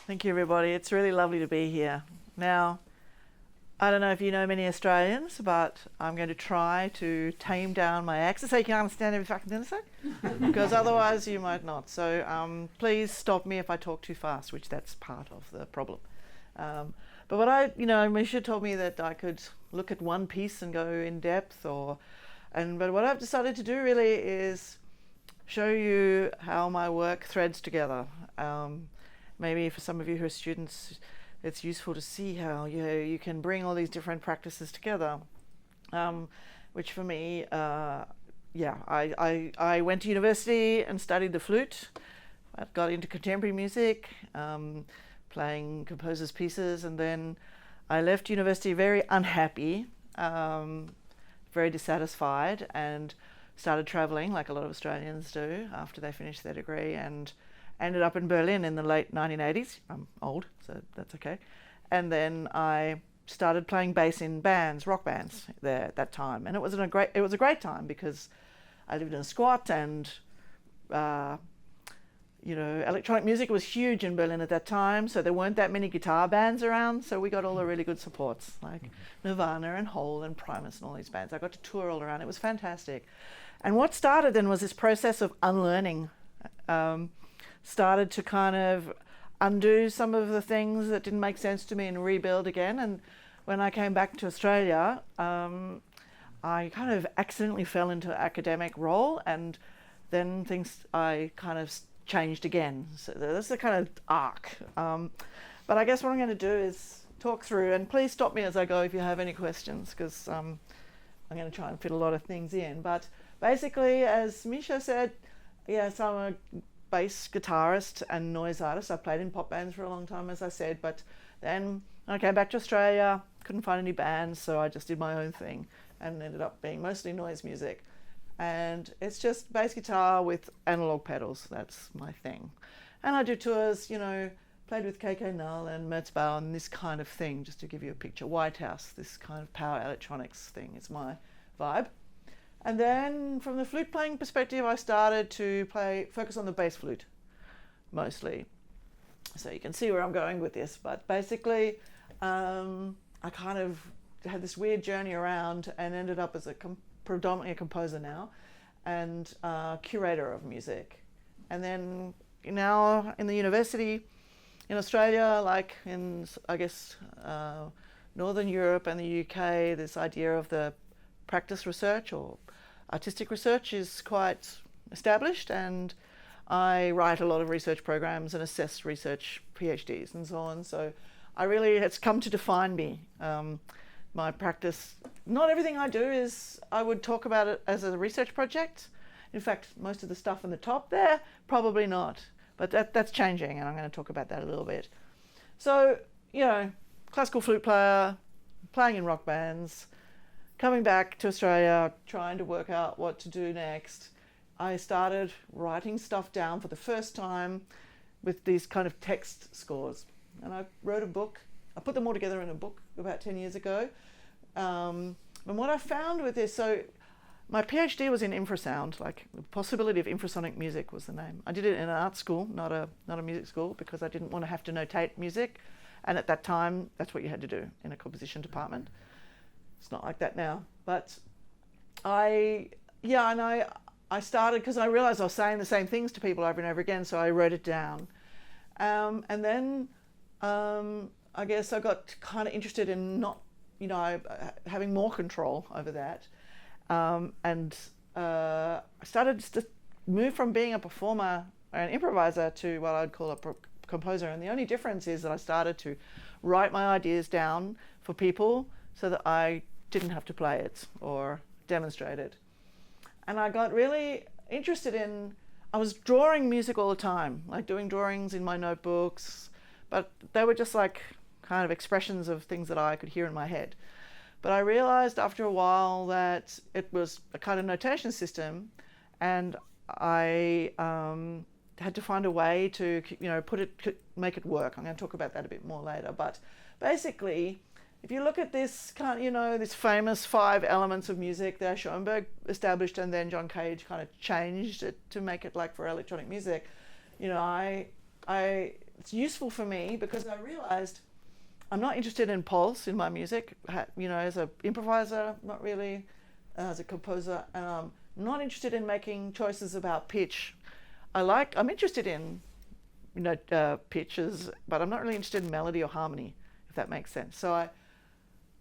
Thank you, everybody. It's really lovely to be here. Now, I don't know if you know many Australians, but I'm going to try to tame down my accent so you can understand every fucking thing I say, because otherwise you might not. So please stop me if I talk too fast, which that's part of the problem. But what Misha told me that I could look at one piece and go in depth, but what I've decided to do really is show you how my work threads together. Maybe for some of you who are students, it's useful to see how you can bring all these different practices together, which for me, I went to university and studied the flute. I got into contemporary music, playing composers' pieces, and then I left university very unhappy, very dissatisfied, and started traveling like a lot of Australians do after they finish their degree, and ended up in Berlin in the late 1980s. I'm old, so that's okay. And then I started playing bass in bands, rock bands there at that time. And it was a great time because I lived in a squat, and electronic music was huge in Berlin at that time, so there weren't that many guitar bands around, so we got all the really good supports like Nirvana and Hole and Primus and all these bands. I got to tour all around. It was fantastic. And what started then was this process of unlearning. Started to kind of undo some of the things that didn't make sense to me and rebuild again. And when I came back to Australia, I kind of accidentally fell into an academic role, and then I kind of changed again. So that's the kind of arc. But I guess what I'm going to do is talk through, and please stop me as I go if you have any questions, because I'm going to try and fit a lot of things in. But basically, as Misha said, yes, I'm a bass guitarist and noise artist. I played in pop bands for a long time, as I said, but then I came back to Australia, couldn't find any bands, so I just did my own thing and ended up being mostly noise music. And it's just bass guitar with analog pedals. That's my thing. And I do tours, played with KK Null and Merzbau and this kind of thing, just to give you a picture. Whitehouse, this kind of power electronics thing is my vibe. And then from the flute playing perspective, I started to focus on the bass flute mostly. So you can see where I'm going with this, but basically I kind of had this weird journey around and ended up as predominantly a composer now and curator of music. And then now in the university in Australia, like in, I guess, Northern Europe and the UK, this idea of the practice research or artistic research is quite established, and I write a lot of research programs and assess research PhDs and so on. So it's come to define me. My practice, not everything I do I would talk about it as a research project. In fact, most of the stuff on the top there, probably not. But that's changing, and I'm going to talk about that a little bit. So, classical flute player, playing in rock bands, coming back to Australia, trying to work out what to do next. I started writing stuff down for the first time with these kind of text scores. And I wrote a book. I put them all together in a book about 10 years ago. And what I found with this, so my PhD was in infrasound, like the possibility of infrasonic music was the name. I did it in an art school, not a music school, because I didn't want to have to notate music. And at that time, that's what you had to do in a composition department. It's not like that now, but I started because I realized I was saying the same things to people over and over again, so I wrote it down. And then I guess I got kind of interested in having more control over that. And I started to move from being a performer or an improviser to what I'd call a composer. And the only difference is that I started to write my ideas down for people so that I didn't have to play it or demonstrate it. And I got really interested I was drawing music all the time, like doing drawings in my notebooks, but they were just like kind of expressions of things that I could hear in my head. But I realized after a while that it was a kind of notation system, and I had to find a way to, make it work. I'm going to talk about that a bit more later. But basically, if you look at this this famous 5 elements of music that Schoenberg established, and then John Cage kind of changed it to make it like for electronic music, I it's useful for me because I realized I'm not interested in pulse in my music. You know, as an improviser, not really. As a composer, not interested in making choices about pitch. I'm interested in, you know, pitches, but I'm not really interested in melody or harmony, if that makes sense. So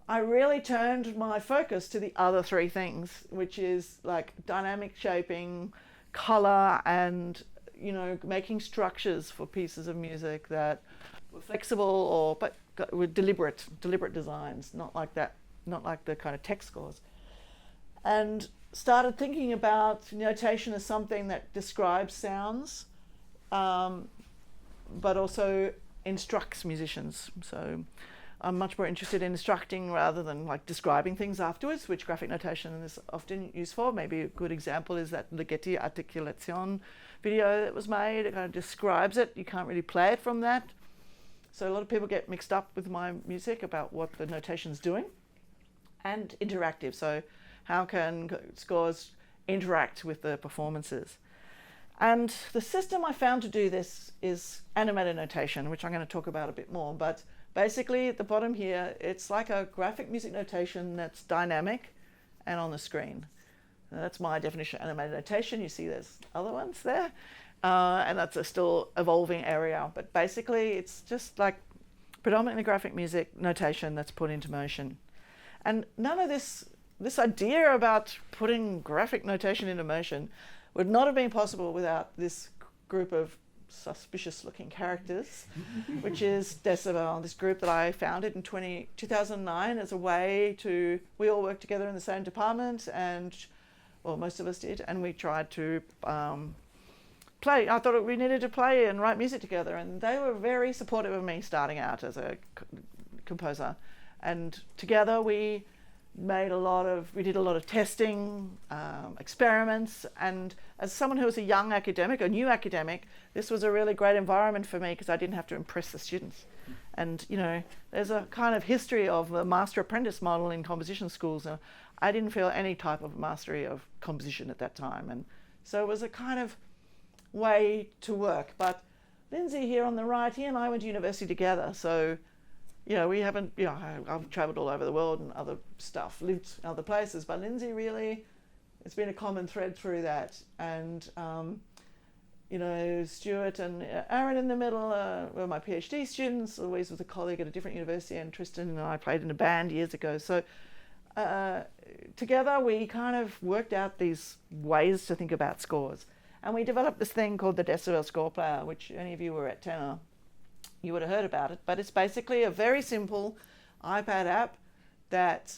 I really turned my focus to the other three things, which is like dynamic shaping, color, and, you know, making structures for pieces of music that were flexible but with deliberate designs, not like the kind of text scores. And started thinking about notation as something that describes sounds, but also instructs musicians. So I'm much more interested in instructing rather than like describing things afterwards, which graphic notation is often used for. Maybe a good example is that Ligeti articulation video that was made. It kind of describes it. You can't really play it from that. So a lot of people get mixed up with my music about what the notation's doing. And interactive. So how can scores interact with the performances? And the system I found to do this is animated notation, which I'm going to talk about a bit more. But basically, at the bottom here, it's like a graphic music notation that's dynamic and on the screen. And that's my definition of animated notation. You see there's other ones there. And that's a still evolving area. But basically, it's just like predominantly graphic music notation that's put into motion. And none of this idea about putting graphic notation into motion would not have been possible without this group of suspicious-looking characters, which is Decibel, this group that I founded in 2009 as a way to, we all worked together in the same department, and, well, most of us did, and we tried to play. I thought we needed to play and write music together, and they were very supportive of me starting out as a composer. And together we did a lot of testing, experiments, and as someone who was a young academic, a new academic, this was a really great environment for me because I didn't have to impress the students. And, you know, there's a kind of history of the master-apprentice model in composition schools. And I didn't feel any type of mastery of composition at that time. And so it was a kind of way to work. But Lindsay here on the right, he and I went to university together. So, you know, we haven't, you know, I've traveled all over the world and other stuff, lived in other places, but Lindsay really, it's been a common thread through that. And, you know, Stuart and Aaron in the middle were my PhD students. Louise was a colleague at a different university, and Tristan and I played in a band years ago. So together we kind of worked out these ways to think about scores. And we developed this thing called the Decibel Score Player, which any of you were at Tenor, you would have heard about it, but it's basically a very simple iPad app that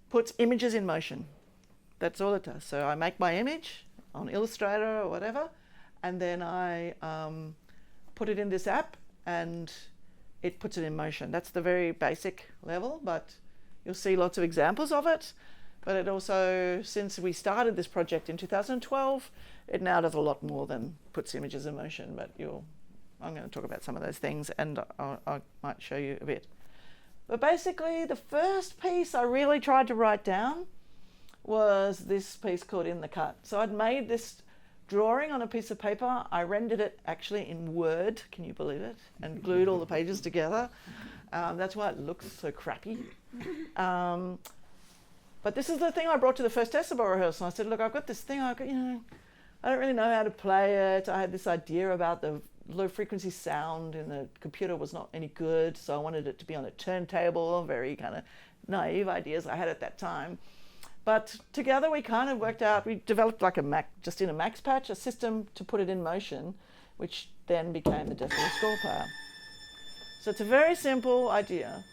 puts images in motion. That's all it does. So I make my image on Illustrator or whatever, and then I put it in this app and it puts it in motion. That's the very basic level, but you'll see lots of examples of it. But it also, since we started this project in 2012, it now does a lot more than puts images in motion, but I'm going to talk about some of those things, and I might show you a bit. But basically, the first piece I really tried to write down was this piece called In the Cut. So I'd made this drawing on a piece of paper. I rendered it actually in Word, can you believe it? And glued all the pages together. That's why it looks so crappy. But this is the thing I brought to the first Decibel rehearsal. I said, look, I've got this thing, I don't really know how to play it. I had this idea about the low frequency sound in the computer was not any good, so I wanted it to be on a turntable, very kind of naive ideas I had at that time. But together we kind of worked out, we developed like just in a max patch, a system to put it in motion, which then became the Decibel Score Player. So it's a very simple idea.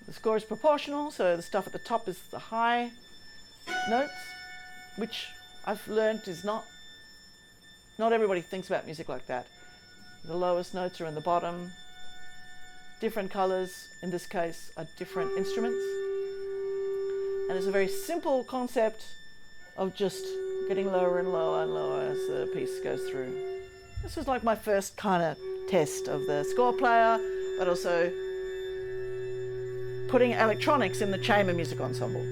The score is proportional, so the stuff at the top is the high notes, which I've learned is not everybody thinks about music like that. The lowest notes are in the bottom. Different colors, in this case, are different instruments. And it's a very simple concept of just getting lower and lower and lower as the piece goes through. This was like my first kind of test of the score player, but also putting electronics in the chamber music ensemble.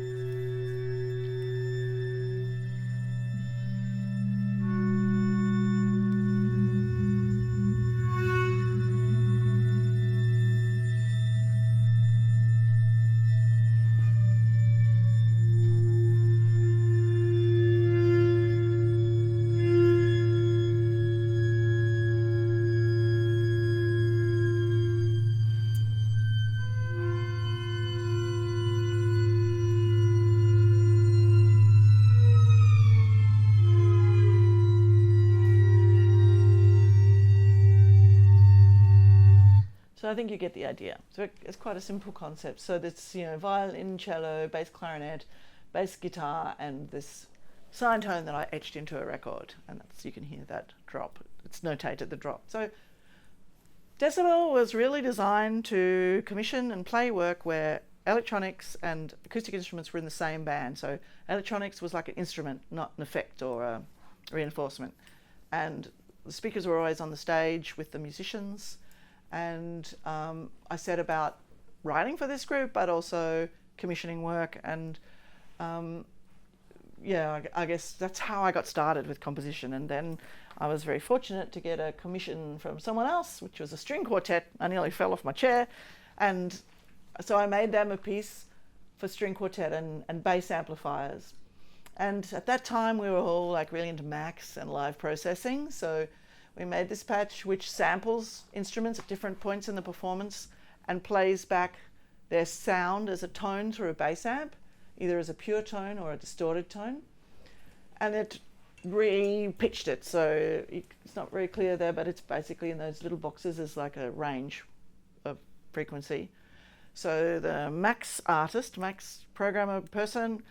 So I think you get the idea. So it's quite a simple concept. So there's, you know, violin, cello, bass clarinet, bass guitar, and this sine tone that I etched into a record. And that's, you can hear that drop. It's notated the drop. So Decibel was really designed to commission and play work where electronics and acoustic instruments were in the same band. So electronics was like an instrument, not an effect or a reinforcement. And the speakers were always on the stage with the musicians. And I set about writing for this group, but also commissioning work. And yeah, I guess that's how I got started with composition. And then I was very fortunate to get a commission from someone else, which was a string quartet. I nearly fell off my chair. And so I made them a piece for string quartet and bass amplifiers. And at that time, we were all like really into Max and live processing. So we made this patch which samples instruments at different points in the performance and plays back their sound as a tone through a bass amp, either as a pure tone or a distorted tone. And it re-pitched it, so it's not very clear there, but it's basically in those little boxes is like a range of frequency. So the Max artist, Max programmer person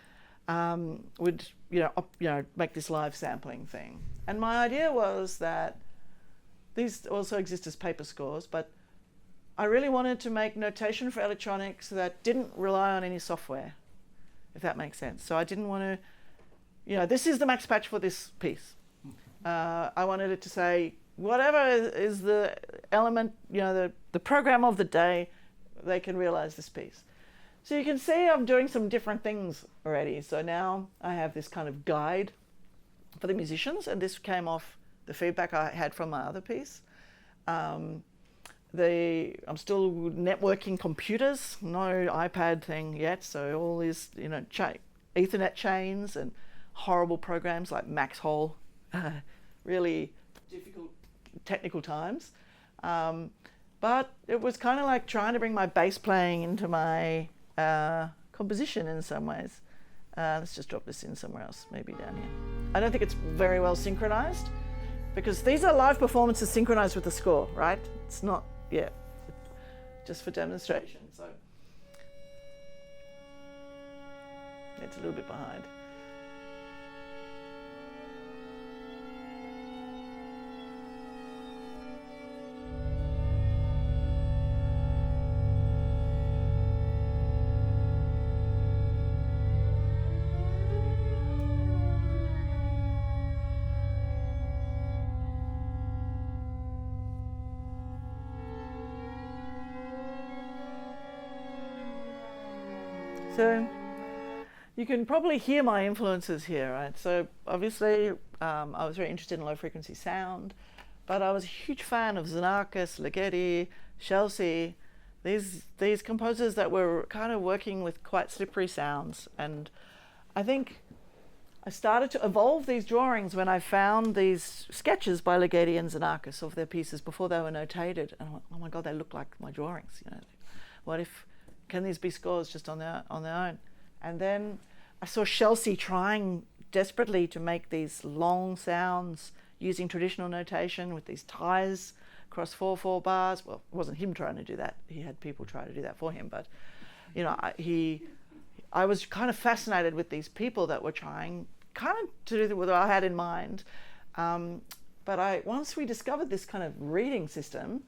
would make this live sampling thing. And my idea was that these also exist as paper scores, but I really wanted to make notation for electronics that didn't rely on any software, if that makes sense. So I didn't want to, this is the max patch for this piece. I wanted it to say, whatever is the element, the program of the day, they can realize this piece. So you can see I'm doing some different things already. So now I have this kind of guide for the musicians, and this came off the feedback I had from my other piece. I'm still networking computers, no iPad thing yet, so all these Ethernet chains and horrible programs like Max Hall, really difficult technical times. But it was kind of like trying to bring my bass playing into my composition in some ways. Let's just drop this in somewhere else, maybe down here. I don't think it's very well synchronized, because these are live performances synchronized with the score, right? It's not, just for demonstration. So it's a little bit behind. So you can probably hear my influences here, right? So obviously I was very interested in low frequency sound, but I was a huge fan of Xenakis, Ligeti, Chelsea, these composers that were kind of working with quite slippery sounds. And I think I started to evolve these drawings when I found these sketches by Ligeti and Xenakis of their pieces before they were notated. And I went, oh my God, they look like my drawings. Can these be scores just on their own? And then I saw Chelsea trying desperately to make these long sounds using traditional notation with these ties across 4/4 bars. Well, it wasn't him trying to do that. He had people try to do that for him. But, I was kind of fascinated with these people that were trying kind of to do what I had in mind. But once we discovered this kind of reading system,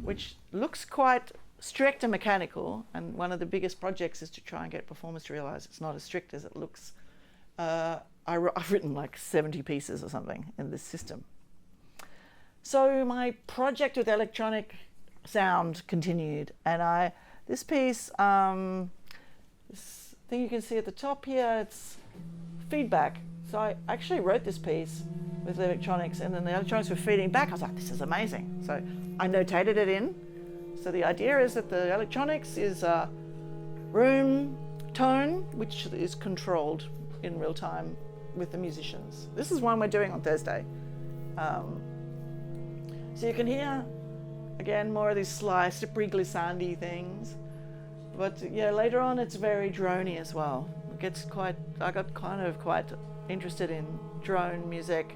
which looks quite strict and mechanical, and one of the biggest projects is to try and get performers to realize it's not as strict as it looks. I've written like 70 pieces or something in this system. So my project with electronic sound continued, and this piece, this thing you can see at the top here, it's feedback. So I actually wrote this piece with electronics, and then the electronics were feeding back. I was like, this is amazing. So I notated it in. So the idea is that the electronics is a room tone, which is controlled in real time with the musicians. This is one we're doing on Thursday. So you can hear, again, more of these sly, slippery, glissandi things. But later on it's very drony as well. I got kind of quite interested in drone music.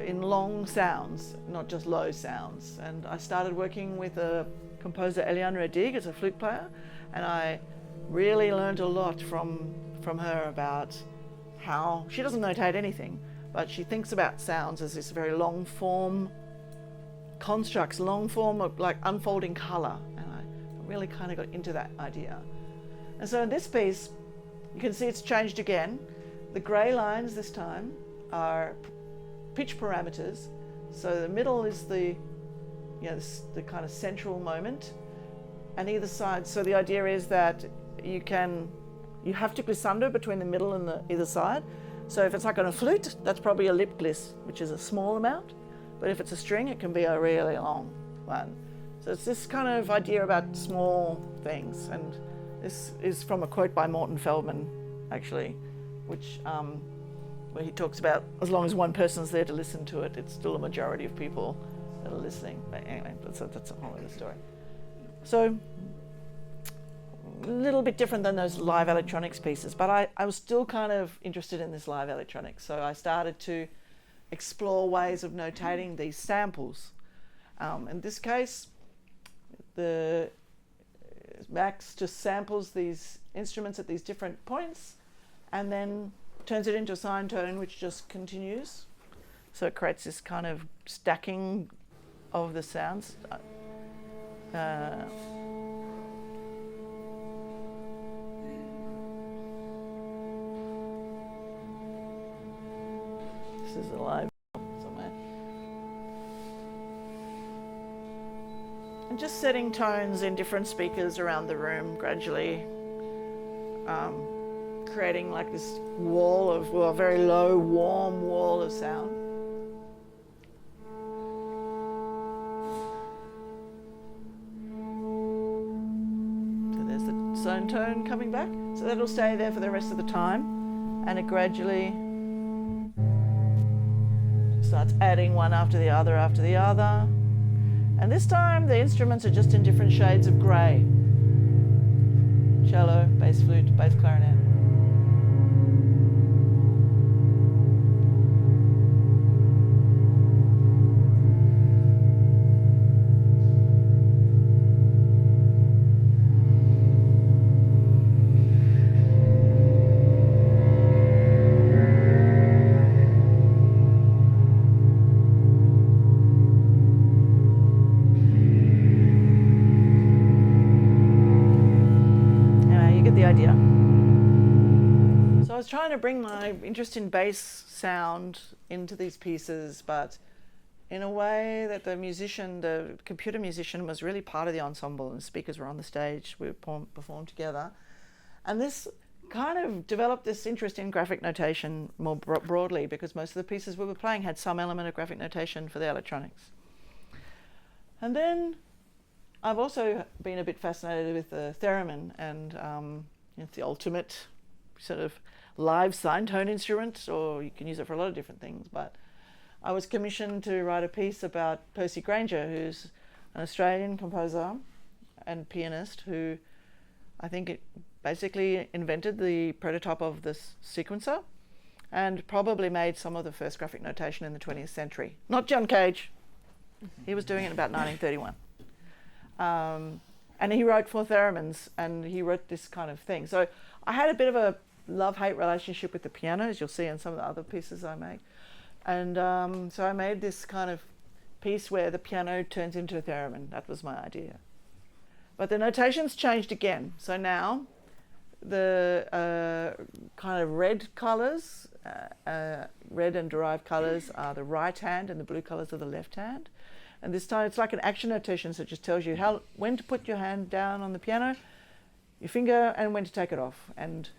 in long sounds, not just low sounds. And I started working with a composer, Eleanor Dig, as a flute player, and I really learned a lot from her about how she doesn't notate anything, but she thinks about sounds as this very long form constructs, long form of like unfolding colour, and I really kind of got into that idea. And so in this piece, you can see it's changed again. The grey lines this time are pitch parameters. So the middle is the kind of central moment, and either side. So the idea is that you have to glissando between the middle and the either side. So if it's like on a flute, that's probably a lip gliss, which is a small amount. But if it's a string, it can be a really long one. So it's this kind of idea about small things. And this is from a quote by Morton Feldman, actually, which where he talks about as long as one person's there to listen to it, it's still a majority of people that are listening. But anyway, that's a whole other story. So a little bit different than those live electronics pieces, but I was still kind of interested in this live electronics. So I started to explore ways of notating these samples. In this case, the Max just samples these instruments at these different points and then turns it into a sine tone, which just continues. So it creates this kind of stacking of the sounds. This is a live somewhere. And just setting tones in different speakers around the room gradually, creating like this wall of, well, a very low, warm wall of sound. So there's the sine tone coming back. So that'll stay there for the rest of the time, and it gradually starts adding one after the other after the other. And this time the instruments are just in different shades of grey. Cello, bass flute, bass clarinet. Trying to bring my interest in bass sound into these pieces, but in a way that the computer musician was really part of the ensemble, and speakers were on the stage, we performed together. And this kind of developed this interest in graphic notation more broadly, because most of the pieces we were playing had some element of graphic notation for the electronics. And then I've also been a bit fascinated with the theremin, and it's the ultimate sort of live sine tone instrument, or you can use it for a lot of different things. But I was commissioned to write a piece about Percy Grainger, who's an Australian composer and pianist who I think it basically invented the prototype of this sequencer and probably made some of the first graphic notation in the 20th century. Not John Cage. He was doing it in about 1931. And he wrote for theremins, and he wrote this kind of thing. So I had a bit of a love-hate relationship with the piano, as you'll see in some of the other pieces I make. And so I made this kind of piece where the piano turns into a theremin. That was my idea. But the notation's changed again. So now the kind of red colours, red and derived colours are the right hand and the blue colours are the left hand. And this time it's like an action notation, so it just tells you when to put your hand down on the piano, your finger, and when to take it off. And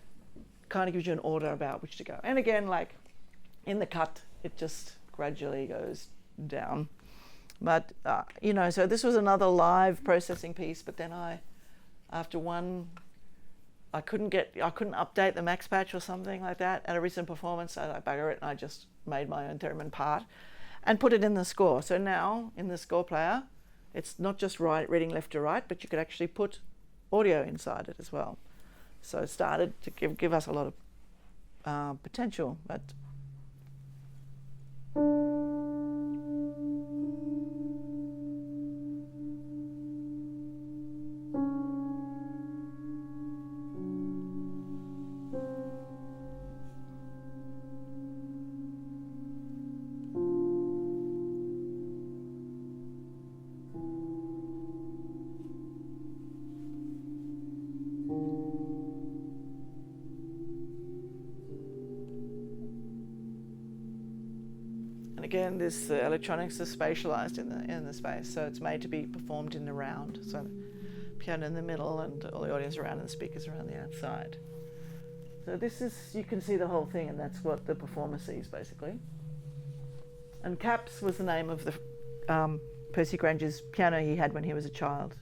kind of gives you an order about which to go. And again, like in the cut, it just gradually goes down. But, so this was another live processing piece, but then after one, I couldn't update the max patch or something like that. At a recent performance, I bugger it, and I just made my own theremin part and put it in the score. So now, in the score player, it's not just reading left to right, but you could actually put audio inside it as well. So it started to give us a lot of potential, but Again, this electronics is spatialized in the space, so it's made to be performed in the round. So the piano in the middle and all the audience around and the speakers around the outside. So this is, you can see the whole thing, and that's what the performer sees basically. And Caps was the name of the Percy Granger's piano he had when he was a child.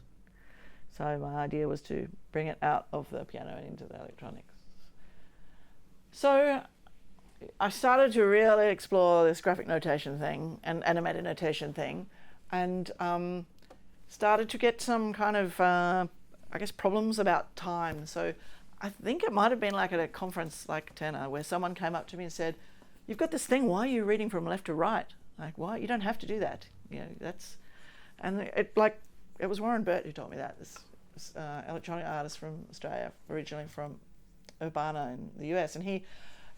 So my idea was to bring it out of the piano and into the electronics. So I started to really explore this graphic notation thing and animated notation thing, and started to get some kind of, I guess, problems about time. So I think it might have been like at a conference like Tenor, where someone came up to me and said, "You've got this thing, why are you reading from left to right? Like, why? You don't have to do that. You know, that's," and it was Warren Burt who taught me that, this electronic artist from Australia, originally from Urbana in the US, and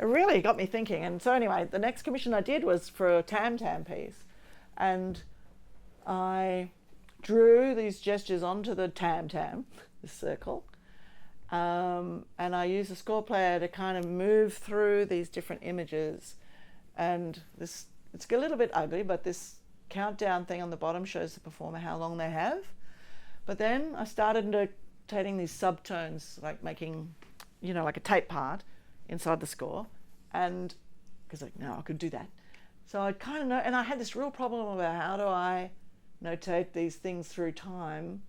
it really got me thinking. And so anyway, the next commission I did was for a tam-tam piece, and I drew these gestures onto the tam-tam, this circle, and I used a score player to kind of move through these different images. And this, it's a little bit ugly, but this countdown thing on the bottom shows the performer how long they have. But then I started notating these subtones, like making, you know, like a tape part inside the score, and because like, no, I could do that. So I kind of know, and I had this real problem about how do I notate these things through time.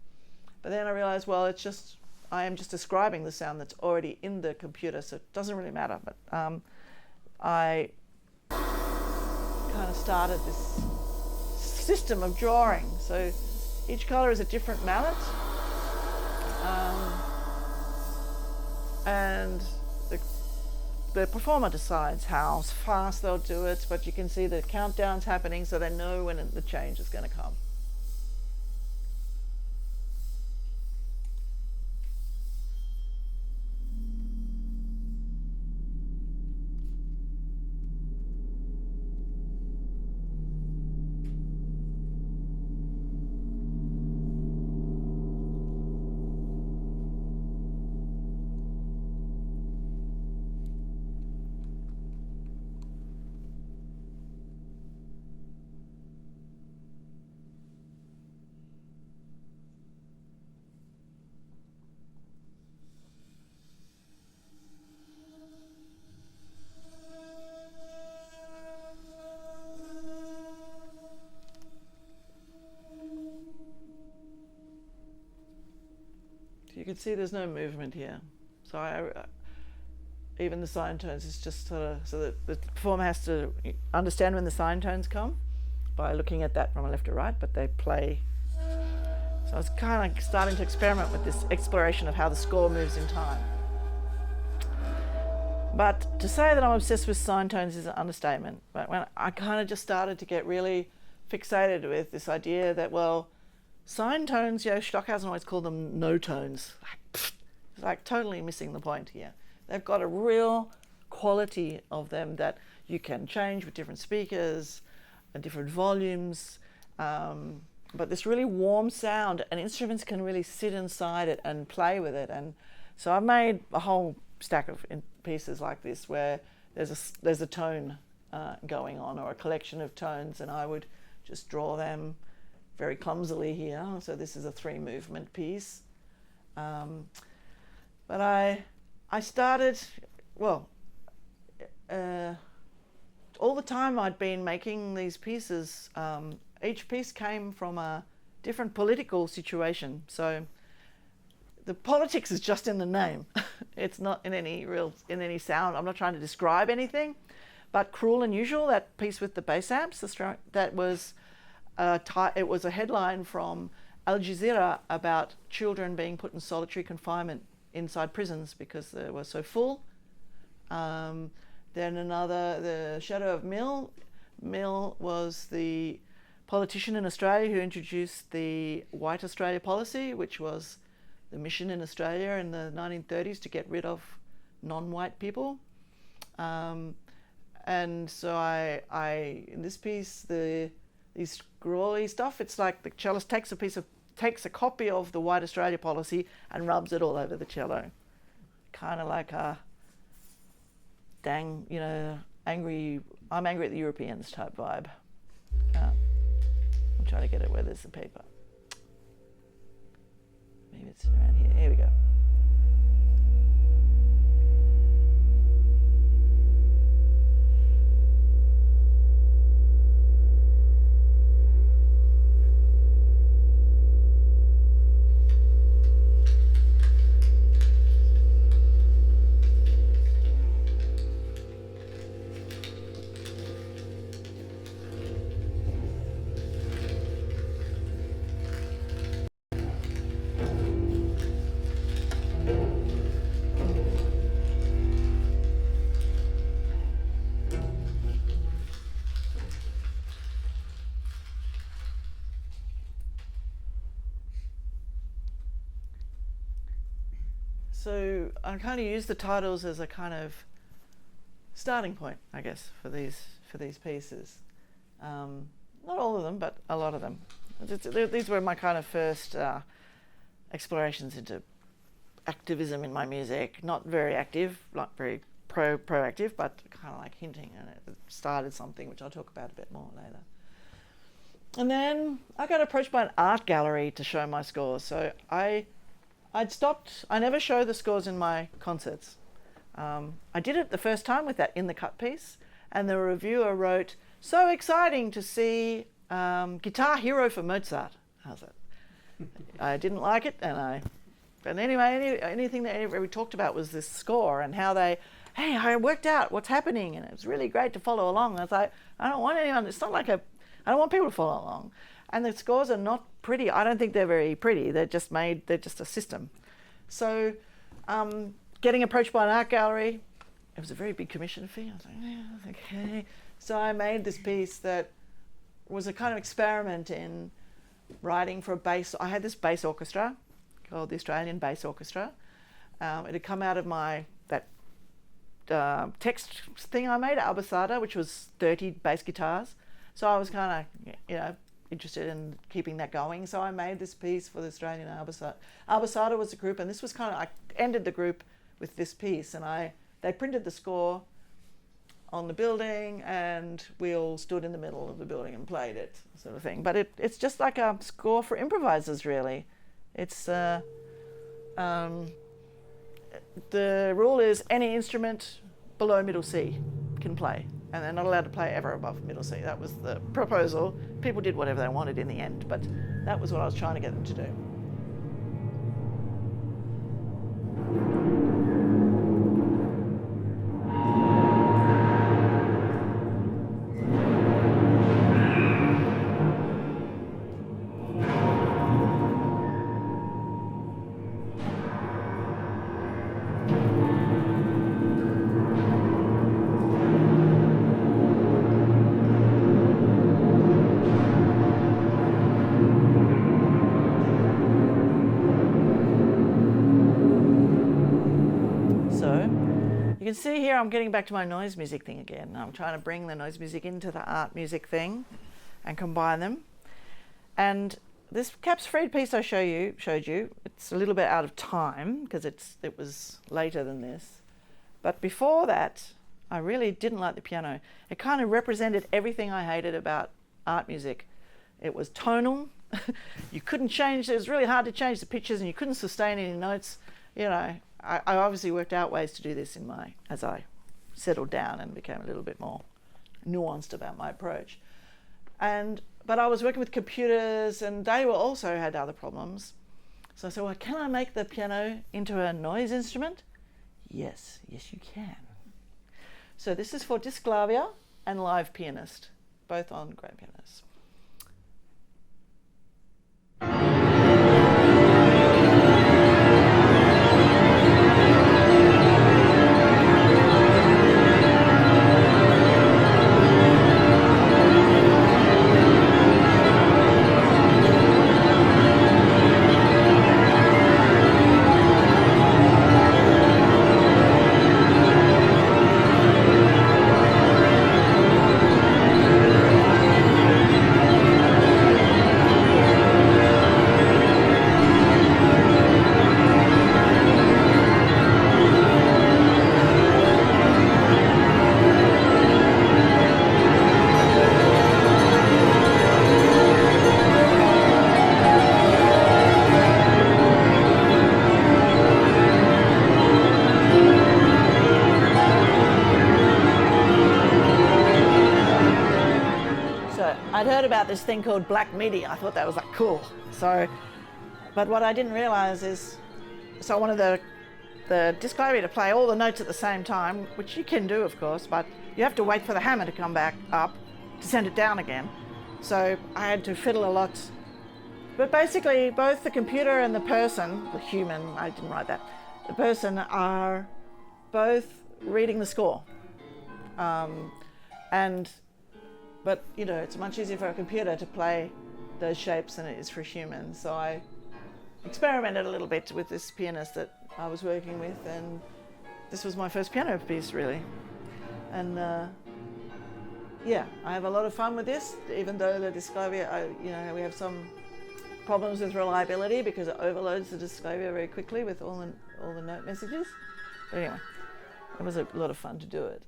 But then I realized, well, it's just, I am just describing the sound that's already in the computer, so it doesn't really matter. But I kind of started this system of drawing. So each color is a different mallet, and the performer decides how fast they'll do it, but you can see the countdowns happening, so they know when the change is going to come. You can see there's no movement here. So even the sine tones is just sort of, so that the performer has to understand when the sine tones come by looking at that from a left to right, but they play. So I was kind of starting to experiment with this exploration of how the score moves in time. But to say that I'm obsessed with sine tones is an understatement. But when I kind of just started to get really fixated with this idea that, well, sine tones, you know, Stockhausen always called them no tones. It's like totally missing the point here. They've got a real quality of them that you can change with different speakers and different volumes. But this really warm sound, and instruments can really sit inside it and play with it. And so I've made a whole stack of pieces like this where there's a tone going on, or a collection of tones, and I would just draw them very clumsily here. So this is a 3-movement piece. But I started, well, all the time I'd been making these pieces, each piece came from a different political situation. So the politics is just in the name. It's not in any sound. I'm not trying to describe anything. But Cruel and Usual, that piece with the bass amps, that was it was a headline from Al Jazeera about children being put in solitary confinement inside prisons because they were so full. Then another, The Shadow of Mill, Mill was the politician in Australia who introduced the White Australia policy, which was the mission in Australia in the 1930s to get rid of non-white people. And so I in this piece, these scrawly stuff, it's like the cellist takes a copy of the White Australia policy and rubs it all over the cello. Kind of like a dang, you know, I'm angry at the Europeans type vibe. I'm trying to get it where there's the paper. Maybe it's around here. Here we go. So I kind of use the titles as a kind of starting point, I guess, for these pieces. Not all of them, but a lot of them. These were my kind of first explorations into activism in my music. Not very active, not very proactive, but kind of like hinting, and it started something which I'll talk about a bit more later. And then I got approached by an art gallery to show my scores. So I never show the scores in my concerts. I did it the first time with that In the Cut piece, and the reviewer wrote, "So exciting to see Guitar Hero for Mozart." How's that? I didn't like it, but anyway, anything that we talked about was this score and how I worked out what's happening, and it was really great to follow along. I was like, I don't want anyone, it's not like I don't want people to follow along. And the scores are not pretty. I don't think they're very pretty. They're just a system. So getting approached by an art gallery, it was a very big commission fee. I was like, yeah, okay. So I made this piece that was a kind of experiment in writing for a bass. I had this bass orchestra called the Australian Bass Orchestra. It had come out of that text thing I made, Albasada, which was 30 bass guitars. So I was kind of, interested in keeping that going. So I made this piece for the Australian Albasada. Albasada was a group, and this was I ended the group with this piece, and they printed the score on the building, and we all stood in the middle of the building and played it, sort of thing. But it's just like a score for improvisers, really. It's the rule is any instrument below middle C can play, and they're not allowed to play ever above middle C. That was the proposal. People did whatever they wanted in the end, but that was what I was trying to get them to do. You can see here I'm getting back to my noise music thing again. I'm trying to bring the noise music into the art music thing and combine them. And this Caps Freed piece I showed you, it's a little bit out of time because it was later than this. But before that, I really didn't like the piano. It kind of represented everything I hated about art music. It was tonal. You couldn't change, it was really hard to change the pitches, and you couldn't sustain any notes. I obviously worked out ways to do this as I settled down and became a little bit more nuanced about my approach. But I was working with computers, and they also had other problems. So I said, well, can I make the piano into a noise instrument? Yes, you can. So this is for Disclavia and Live Pianist, both on grand pianos. about this thing called black MIDI. I thought that was like cool. So, but what I didn't realize is, so I wanted the disc clavier to play all the notes at the same time, which you can do, of course, but you have to wait for the hammer to come back up to send it down again. So I had to fiddle a lot. But basically, both the computer and the person, the human, I didn't write that, the person are both reading the score. But you know, it's much easier for a computer to play those shapes than it is for a human. So I experimented a little bit with this pianist that I was working with, and this was my first piano piece, really. And yeah, I have a lot of fun with this, even though the disc clavier, you know, we have some problems with reliability because it overloads the disc clavier very quickly with all the note messages. But anyway, it was a lot of fun to do it.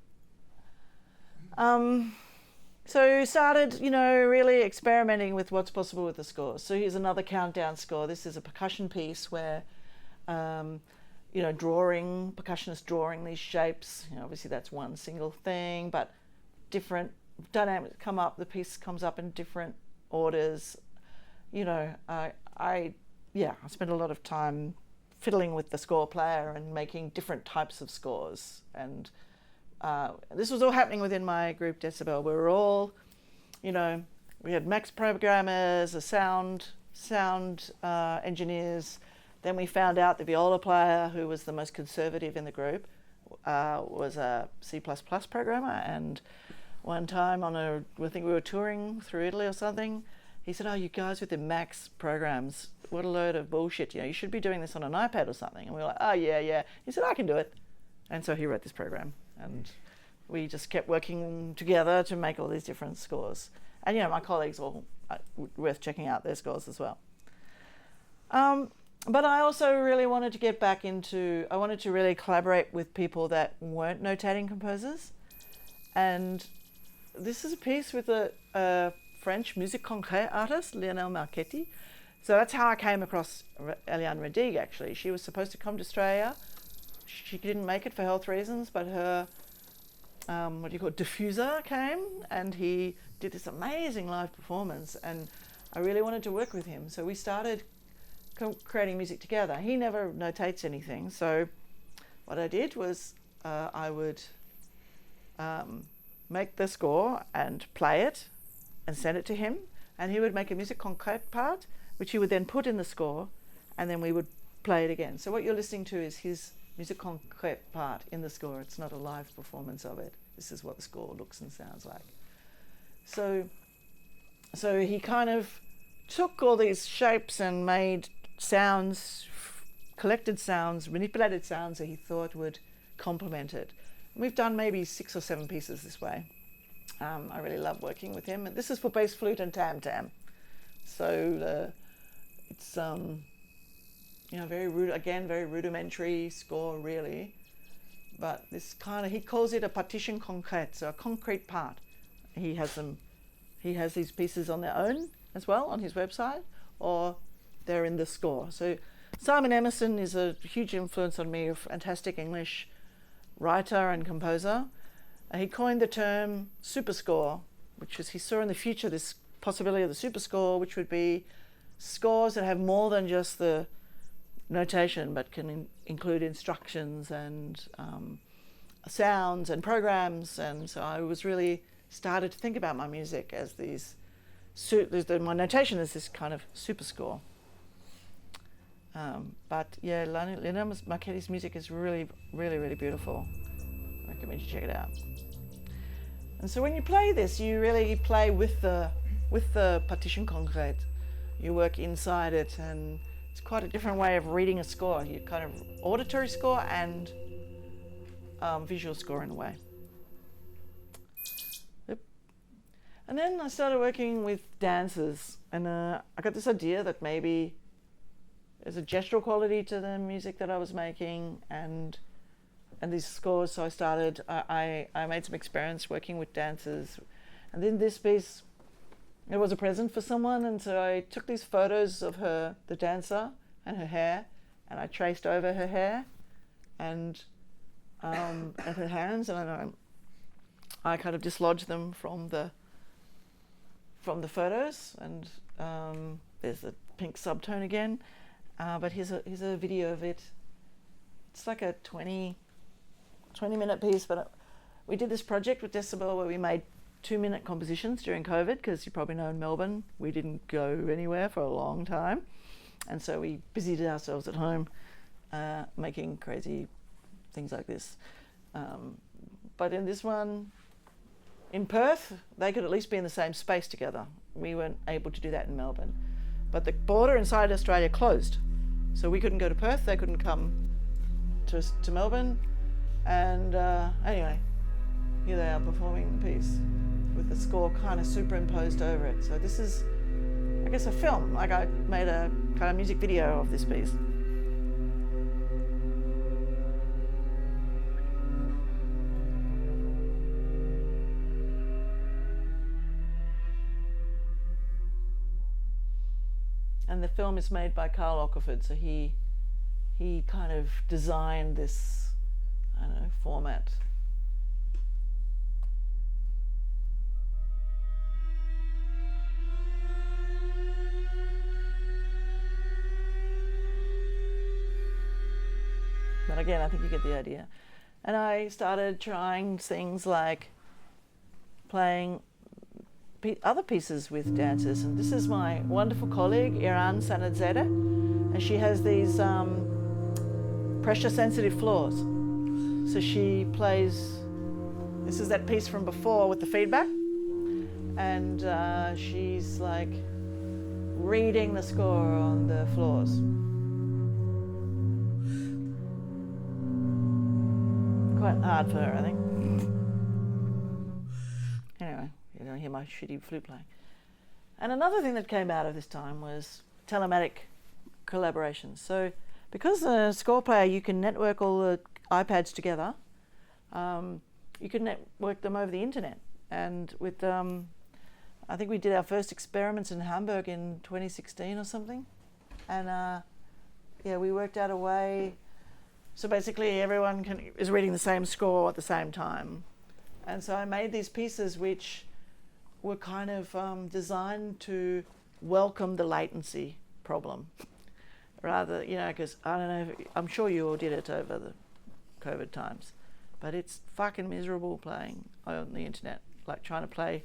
So started, you know, really experimenting with what's possible with the scores. So here's another countdown score. This is a percussion piece where, you know, percussionists drawing these shapes. You know, obviously that's one single thing, but different dynamics come up. The piece comes up in different orders. You know, I spent a lot of time fiddling with the score player and making different types of scores. And this was all happening within my group Decibel. We were all, you know, we had Max programmers, sound engineers. Then we found out the viola player, who was the most conservative in the group, was a C++ programmer. And one time I think we were touring through Italy or something, he said, "Oh, you guys with the Max programs, what a load of bullshit. You know, you should be doing this on an iPad or something." And we were like, "Oh, yeah." He said, "I can do it." And so he wrote this program. And we just kept working together to make all these different scores. And, you know, my colleagues all worth checking out their scores as well. But I also really wanted to get back into, I wanted to really collaborate with people that weren't notating composers. And this is a piece with a French musique concrète artist, Lionel Marchetti. So that's how I came across Eliane Redig, actually. She was supposed to come to Australia. She didn't make it for health reasons, but her, diffuser came, and he did this amazing live performance, and I really wanted to work with him. So we started creating music together. He never notates anything, so what I did was I would make the score and play it and send it to him, and he would make a musique concrète part, which he would then put in the score, and then we would play it again. So what you're listening to is his musique concrète part in the score. It's not a live performance of it. This is what the score looks and sounds like. So he kind of took all these shapes and made sounds, collected sounds, manipulated sounds that he thought would complement it. And we've done maybe 6 or 7 pieces this way. I really love working with him. And this is for bass flute and tam-tam. So it's you know, very rudimentary score, really. But this kind of, he calls it a partition concrète, so a concrete part. He has these pieces on their own as well on his website, or they're in the score. So Simon Emerson is a huge influence on me, a fantastic English writer and composer. He coined the term superscore, which is, he saw in the future this possibility of the superscore, which would be scores that have more than just the notation, but can include instructions and sounds and programs. And so I was really started to think about my music as these, my notation is this kind of superscore. But yeah, Lionel Marchetti's music is really, really, really beautiful. I recommend you check it out. And so when you play this, you really play with the partition concrète. You work inside it, and it's quite a different way of reading a score. You kind of auditory score and visual score in a way. Yep. And then I started working with dancers, and I got this idea that maybe there's a gestural quality to the music that I was making and these scores. So I started, I made some experience working with dancers. And then this piece, it was a present for someone, and so I took these photos of her, the dancer, and her hair, and I traced over her hair and her hands, and I kind of dislodged them from the from the photos, and there's the pink subtone again. But here's a video of it. It's like a 20-minute piece, but we did this project with Decibel where we made 2-minute compositions during COVID, because you probably know in Melbourne we didn't go anywhere for a long time, and so we busied ourselves at home making crazy things like this. But in this one, in Perth, they could at least be in the same space together. We weren't able to do that in Melbourne. But the border inside Australia closed, so we couldn't go to Perth, they couldn't come to Melbourne, and anyway, here they are performing the piece with the score kind of superimposed over it. So this is, I guess, a film. Like, I made a kind of music video of this piece. And the film is made by Carl Ockerford, so he kind of designed this, I don't know, format. But again, I think you get the idea. And I started trying things like playing other pieces with dancers. And this is my wonderful colleague, Iran Sanadzadeh, and she has these pressure-sensitive floors. So she plays, this is that piece from before with the feedback, and she's like reading the score on the floors. Quite hard for her, I think. Anyway, you don't hear my shitty flute playing. And another thing that came out of this time was telematic collaborations. So because a score player, you can network all the iPads together, you can network them over the internet. And with, I think we did our first experiments in Hamburg in 2016 or something. And yeah, we worked out a way. So basically everyone is reading the same score at the same time. And so I made these pieces which were kind of designed to welcome the latency problem. Rather, you know, because I don't know, I'm sure you all did it over the COVID times, but it's fucking miserable playing on the internet, like trying to play,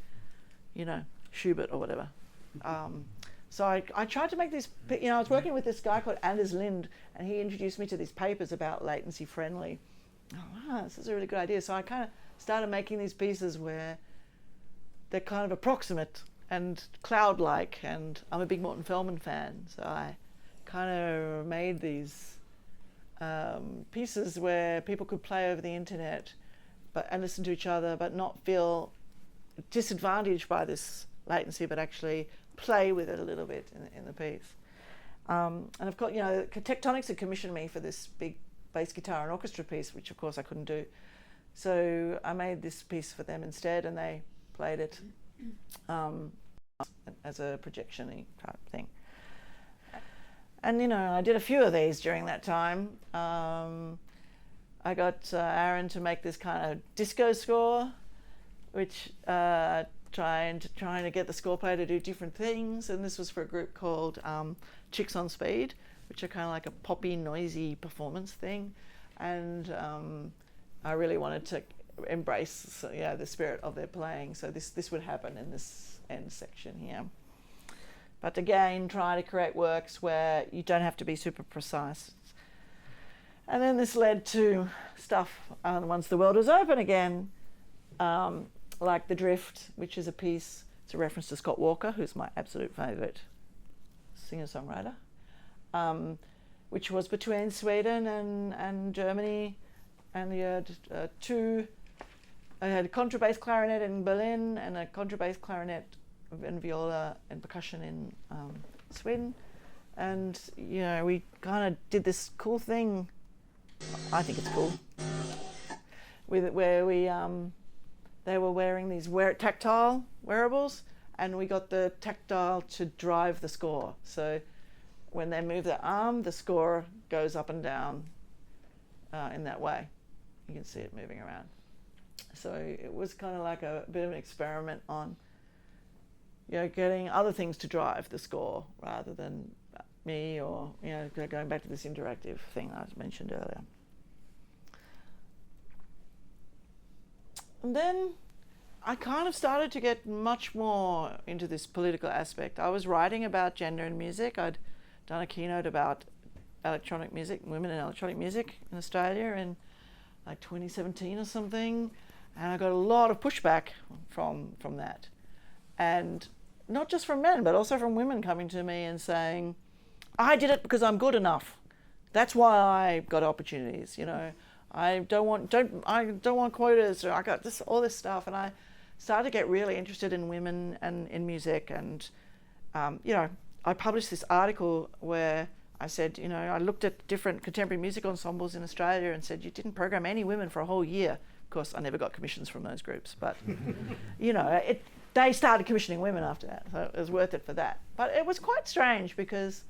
you know, Schubert or whatever. So I tried to make this, you know, I was working with this guy called Anders Lind, and he introduced me to these papers about latency friendly. Oh, wow, this is a really good idea. So I kind of started making these pieces where they're kind of approximate and cloud-like, and I'm a big Morton Feldman fan, so I kind of made these pieces where people could play over the internet and listen to each other, but not feel disadvantaged by this latency, but actually play with it a little bit in the piece. And of course, you know, Tectonics had commissioned me for this big bass guitar and orchestra piece, which of course I couldn't do. So I made this piece for them instead, and they played it as a projection-y type thing. And you know, I did a few of these during that time. I got Aaron to make this kind of disco score, which trying to get the score player to do different things, and this was for a group called Chicks on Speed, which are kind of like a poppy, noisy performance thing, and I really wanted to embrace, yeah, the spirit of their playing. So this would happen in this end section here. But again, try to create works where you don't have to be super precise. And then this led to stuff once the world was open again. Like The Drift, which is a piece, it's a reference to Scott Walker, who's my absolute favourite singer-songwriter, which was between Sweden and Germany, and you had I had a contrabass clarinet in Berlin and a contrabass clarinet and viola and percussion in Sweden, and you know, we kind of did this cool thing, I think it's cool, where we they were wearing these tactile wearables, and we got the tactile to drive the score. So when they move their arm, the score goes up and down in that way. You can see it moving around. So it was kind of like a bit of an experiment on getting other things to drive the score rather than me, or going back to this interactive thing I mentioned earlier. And then I kind of started to get much more into this political aspect. I was writing about gender in music. I'd done a keynote about electronic music, women in electronic music in Australia in like 2017 or something, and I got a lot of pushback from that, and not just from men but also from women coming to me and saying, I did it because I'm good enough. That's why I got opportunities. I don't want quotas, or I got all this stuff, and I started to get really interested in women and in music, and I published this article where I said, I looked at different contemporary music ensembles in Australia and said, you didn't program any women for a whole year. Of course, I never got commissions from those groups, but they started commissioning women after that, so it was worth it for that. But it was quite strange because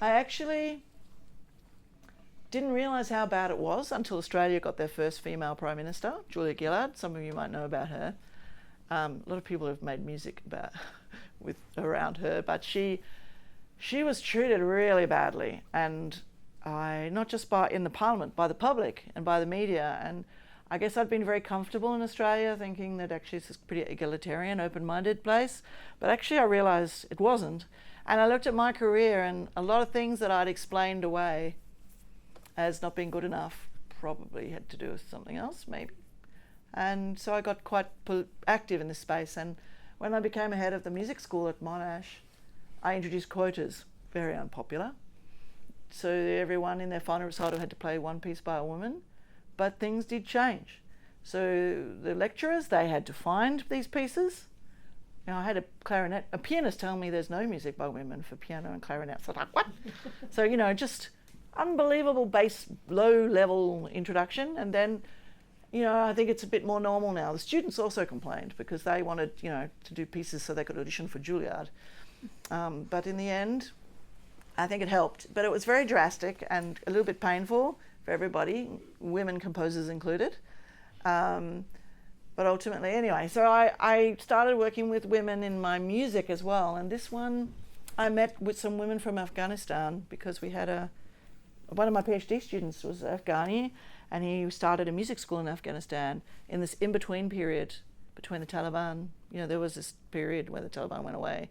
I actually didn't realise how bad it was until Australia got their first female Prime Minister, Julia Gillard. Some of you might know about her. A lot of people have made music around her, but she was treated really badly, and not just in the Parliament, by the public and by the media. And I guess I'd been very comfortable in Australia, thinking that actually it's a pretty egalitarian, open-minded place. But actually I realised it wasn't. And I looked at my career, and a lot of things that I'd explained away as not being good enough probably had to do with something else, maybe. And so I got quite active in this space. And when I became head of the music school at Monash, I introduced quotas, very unpopular. So everyone in their final recital had to play one piece by a woman, but things did change. So the lecturers, they had to find these pieces. I had a pianist tell me there's no music by women for piano and clarinet. So I was like, what? So, just unbelievable low-level introduction. And then, I think it's a bit more normal now. The students also complained because they wanted, to do pieces so they could audition for Juilliard. But in the end, I think it helped. But it was very drastic and a little bit painful for everybody, women composers included. But ultimately, anyway, so I started working with women in my music as well. And this one, I met with some women from Afghanistan because we had one of my PhD students was Afghani, and he started a music school in Afghanistan in this in-between period between the Taliban. There was this period where the Taliban went away.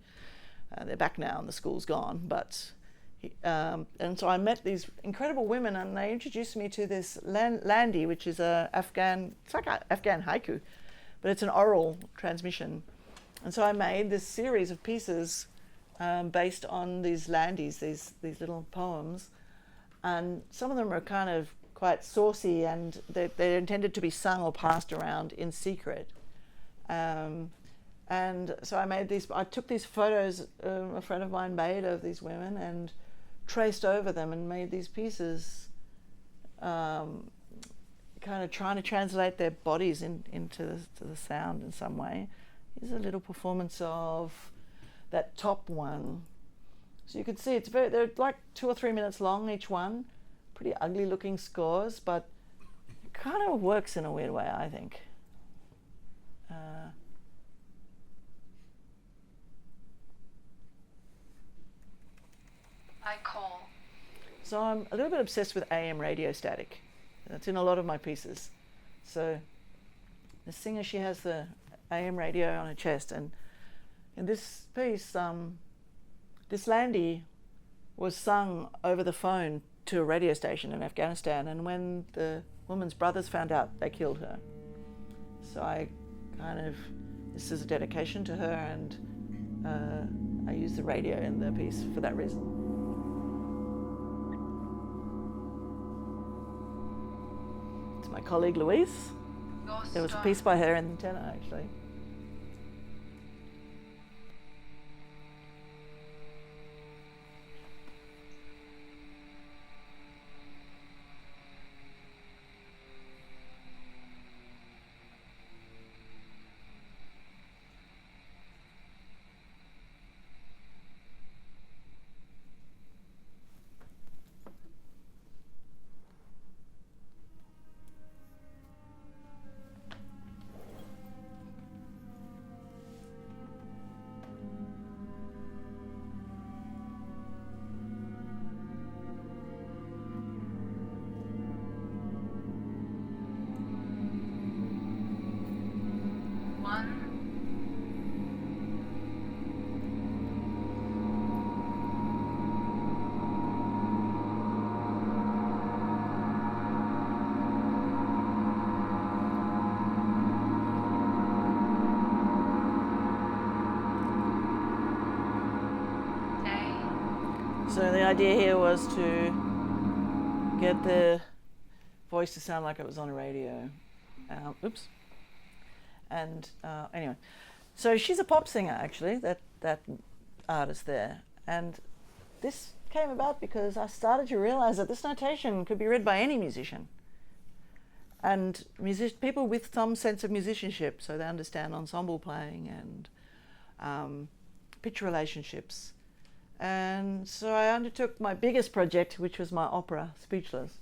They're back now and the school's gone. But and so I met these incredible women, and they introduced me to this Landi, which is it's like an Afghan haiku, but it's an oral transmission. And so I made this series of pieces based on these Landis, these little poems. And some of them are kind of quite saucy, and they're intended to be sung or passed around in secret. And so I took these photos a friend of mine made of these women and traced over them and made these pieces, kind of trying to translate their bodies into the sound in some way. Here's a little performance of that top one. So you can see they're like 2 or 3 minutes long each one, pretty ugly looking scores, but it kind of works in a weird way, I think. I call. So I'm a little bit obsessed with AM radio static. That's in a lot of my pieces. So the singer, she has the AM radio on her chest, and in this piece, this Landi was sung over the phone to a radio station in Afghanistan, and when the woman's brothers found out, they killed her. So this is a dedication to her, and I use the radio in the piece for that reason. It's my colleague Louise. There was a piece by her in the tenor, actually. So the idea here was to get the voice to sound like it was on a radio. Oops. And anyway, so she's a pop singer actually, that artist there. And this came about because I started to realize that this notation could be read by any musician. And people with some sense of musicianship, so they understand ensemble playing and pitch relationships. And so I undertook my biggest project, which was my opera, Speechless.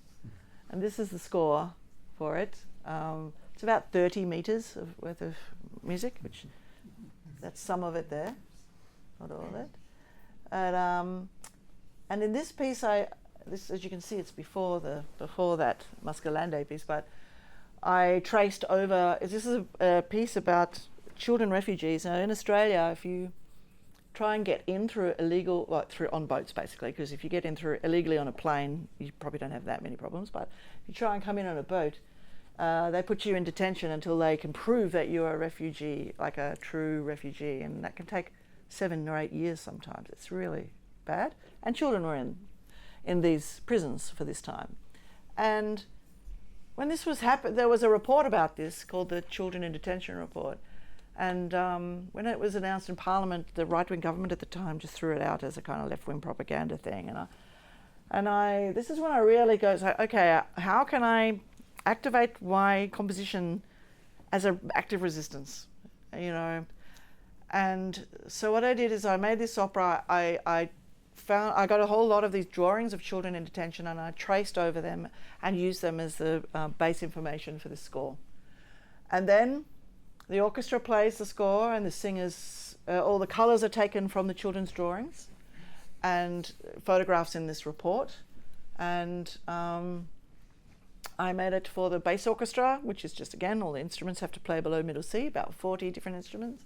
And this is the score for it. It's about 30 meters worth of music, which that's some of it there, not all of it. And in this piece, this, as you can see, it's before that Muscalande piece, but I traced over. This is a piece about children refugees. Now in Australia, if you try and get in through on boats basically, because if you get in through illegally on a plane, you probably don't have that many problems. But if you try and come in on a boat, they put you in detention until they can prove that you're a refugee, like a true refugee, and that can take 7 or 8 years sometimes. It's really bad. And children were in these prisons for this time. And when this was there was a report about this called the Children in Detention Report. And when it was announced in Parliament, the right-wing government at the time just threw it out as a kind of left-wing propaganda thing. And this is when I really go, okay, how can I activate my composition as an active resistance, you know? And so what I did is I made this opera. I got a whole lot of these drawings of children in detention, and I traced over them and used them as the base information for the score. And then the orchestra plays the score, and the singers, all the colours are taken from the children's drawings and photographs in this report. And I made it for the bass orchestra, which is just, again, all the instruments have to play below middle C, about 40 different instruments.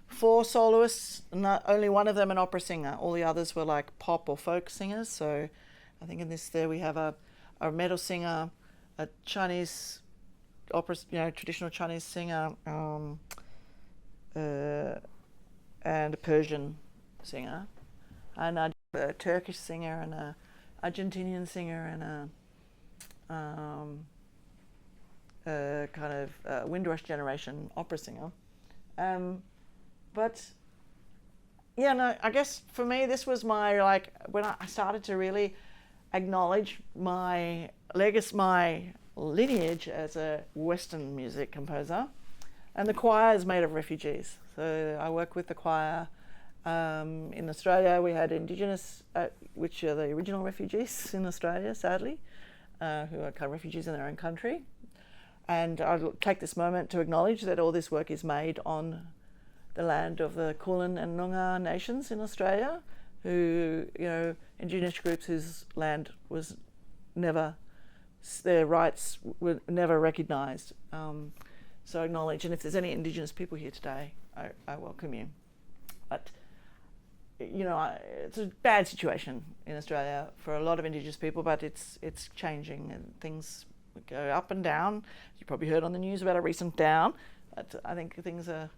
4 soloists, not only one of them an opera singer. All the others were like pop or folk singers. So I think in this there we have a metal singer, a Chinese opera, traditional Chinese singer, and a Persian singer, and a Turkish singer, and a Argentinian singer, and a kind of Windrush generation opera singer. But yeah, no, I guess for me this was my, when I started to really acknowledge my legacy, my lineage as a Western music composer. And the choir is made of refugees. So I work with the choir. In Australia we had Indigenous, which are the original refugees in Australia, sadly, who are kind of refugees in their own country. And I'll take this moment to acknowledge that all this work is made on the land of the Kulin and Noongar nations in Australia, who, Indigenous groups whose land was never, their rights were never recognised. So acknowledge, and if there's any Indigenous people here today, I welcome you. But, it's a bad situation in Australia for a lot of Indigenous people, but it's changing and things go up and down. You probably heard on the news about a recent down, but I think things are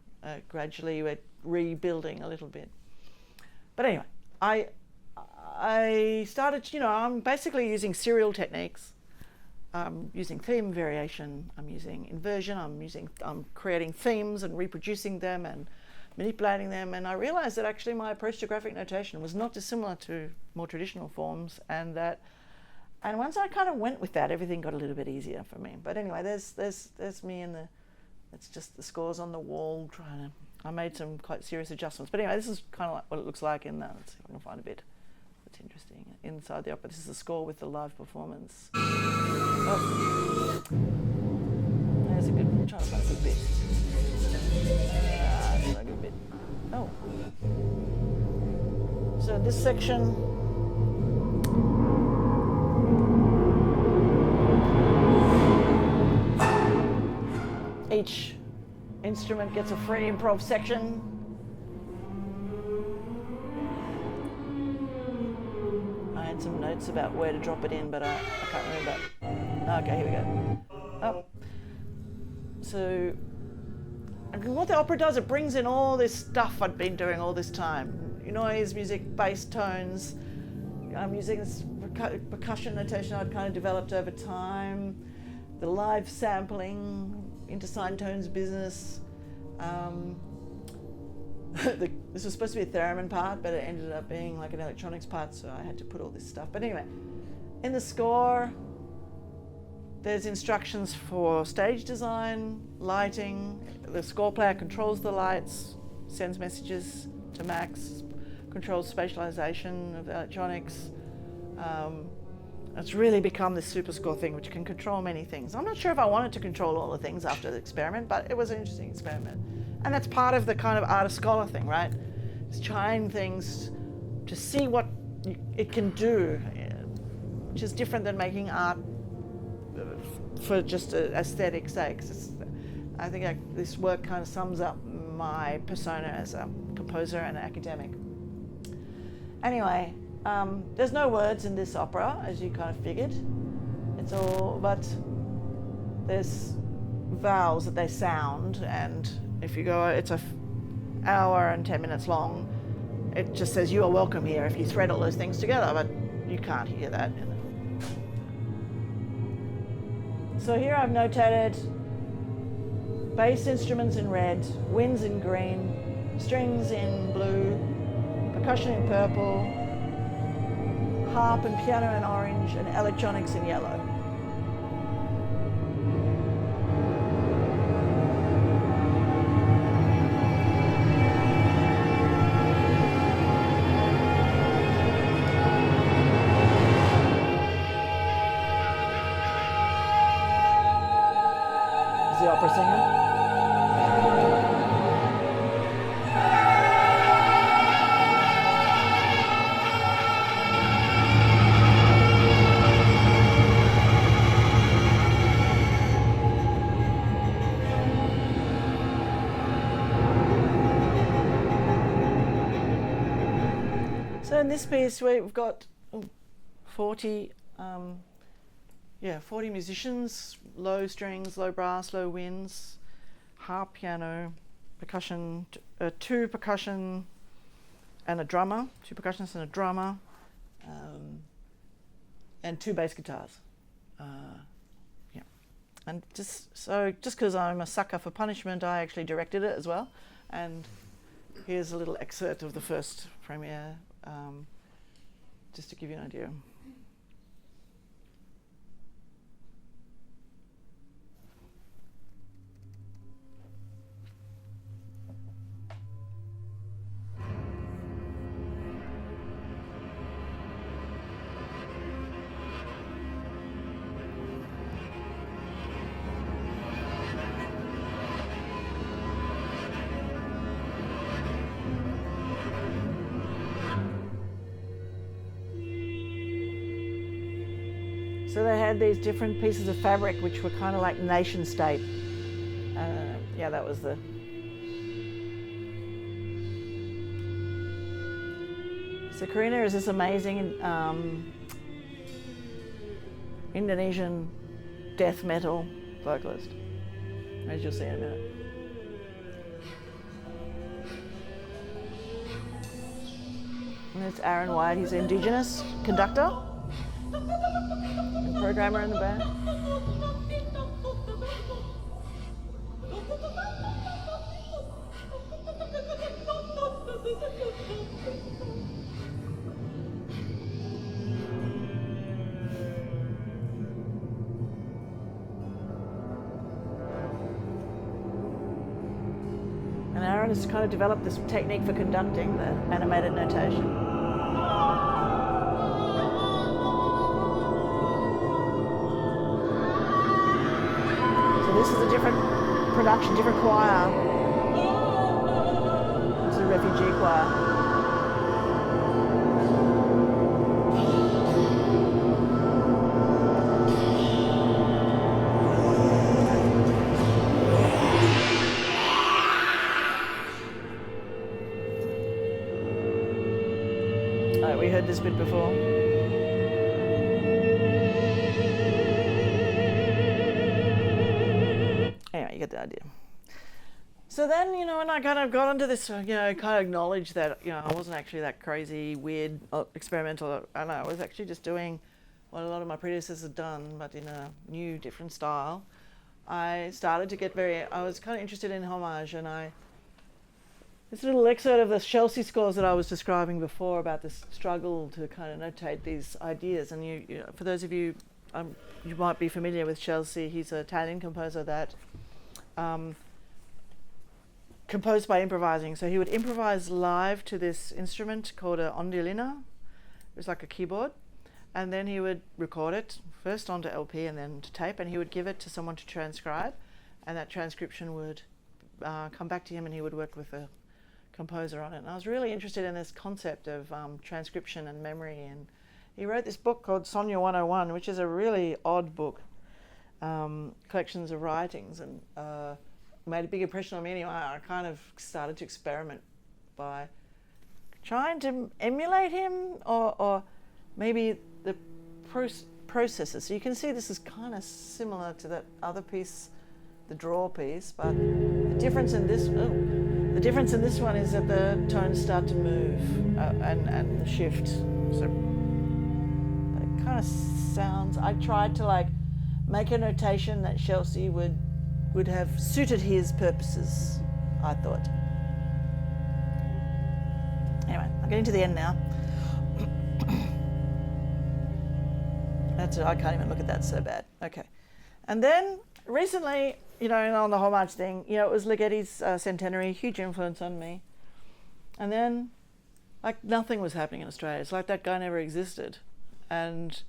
gradually we're rebuilding a little bit. But anyway, I started, I'm basically using serial techniques. I'm using theme variation, I'm using inversion, I'm creating themes and reproducing them and manipulating them, and I realized that actually my approach to graphic notation was not dissimilar to more traditional forms, and once I kind of went with that, everything got a little bit easier for me. But anyway, there's me in it's just the scores on the wall. I made some quite serious adjustments. But anyway, this is kind of like what it looks like in let's see if I can find a bit that's interesting inside the opera. This is the score with the live performance. Oh, there's a good. I'm trying to find a good bit. That's not a good bit. Oh, so this section. Each instrument gets a free improv section. I had some notes about where to drop it in, but I can't remember. Okay, here we go. Oh. So, what the opera does, it brings in all this stuff I'd been doing all this time. Noise, music, bass tones, using this percussion notation I'd kind of developed over time, the live sampling, intersigned tones business. This was supposed to be a theremin part, but it ended up being like an electronics part, so I had to put all this stuff. But anyway, in the score, there's instructions for stage design, lighting. The score player controls the lights, sends messages to Max, controls spatialization of the electronics. It's really become this super score thing, which can control many things. I'm not sure if I wanted to control all the things after the experiment, but it was an interesting experiment. And that's part of the kind of art of scholar thing, right? It's trying things to see what it can do, which is different than making art for just aesthetic sakes. I think this work kind of sums up my persona as a composer and an academic. Anyway, there's no words in this opera, as you kind of figured. It's all, but there's vowels that they sound, and if you go, it's an hour and 10 minutes long. It just says you are welcome here if you thread all those things together, but you can't hear that. So here I've notated bass instruments in red, winds in green, strings in blue, percussion in purple, harp and piano in orange, and electronics in yellow. Is the opera singer? So in this piece we've got 40 musicians, low strings, low brass, low winds, harp, piano, percussion, two percussion and a drummer, two percussionists and a drummer, and two bass guitars. And just because I'm a sucker for punishment, I actually directed it as well. And here's a little excerpt of the first premiere, just to give you an idea. So they had these different pieces of fabric which were kind of like nation state. That was the... So Karina is this amazing Indonesian death metal vocalist, as you'll see in a minute. And there's Aaron White, he's an indigenous conductor and programmer in the band. And Aaron has kind of developed this technique for conducting, the animated notation. This is a different production, different choir. It's a refugee choir. Oh, we heard this bit before. Anyway, you get the idea. So then, when I kind of got into this, kind of acknowledged that, I wasn't actually that crazy, weird, experimental, and I was actually just doing what a lot of my predecessors had done, but in a new, different style. I started to get I was kind of interested in homage, and this little excerpt of the Chelsea scores that I was describing before about this struggle to kind of notate these ideas, and for those of you, you might be familiar with Chelsea. He's an Italian composer that composed by improvising. So he would improvise live to this instrument called a ondolina. It was like a keyboard. And then he would record it first onto LP and then to tape, and he would give it to someone to transcribe, and that transcription would come back to him, and he would work with the composer on it. And I was really interested in this concept of transcription and memory, and he wrote this book called Sonia 101, which is a really odd book, collections of writings, and made a big impression on me anyway. I kind of started to experiment by trying to emulate him or maybe the processes. So you can see this is kind of similar to that other piece, the draw piece, but the difference in this one is that the tones start to move and shift. So it kind of sounds. I tried to make a notation that Chelsea would have suited his purposes, I thought. Anyway, I'm getting to the end now. That's it, I can't even look at that, so bad. Okay. And then recently, on the homage thing, it was Ligeti's centenary, huge influence on me. And then, nothing was happening in Australia. It's like that guy never existed. And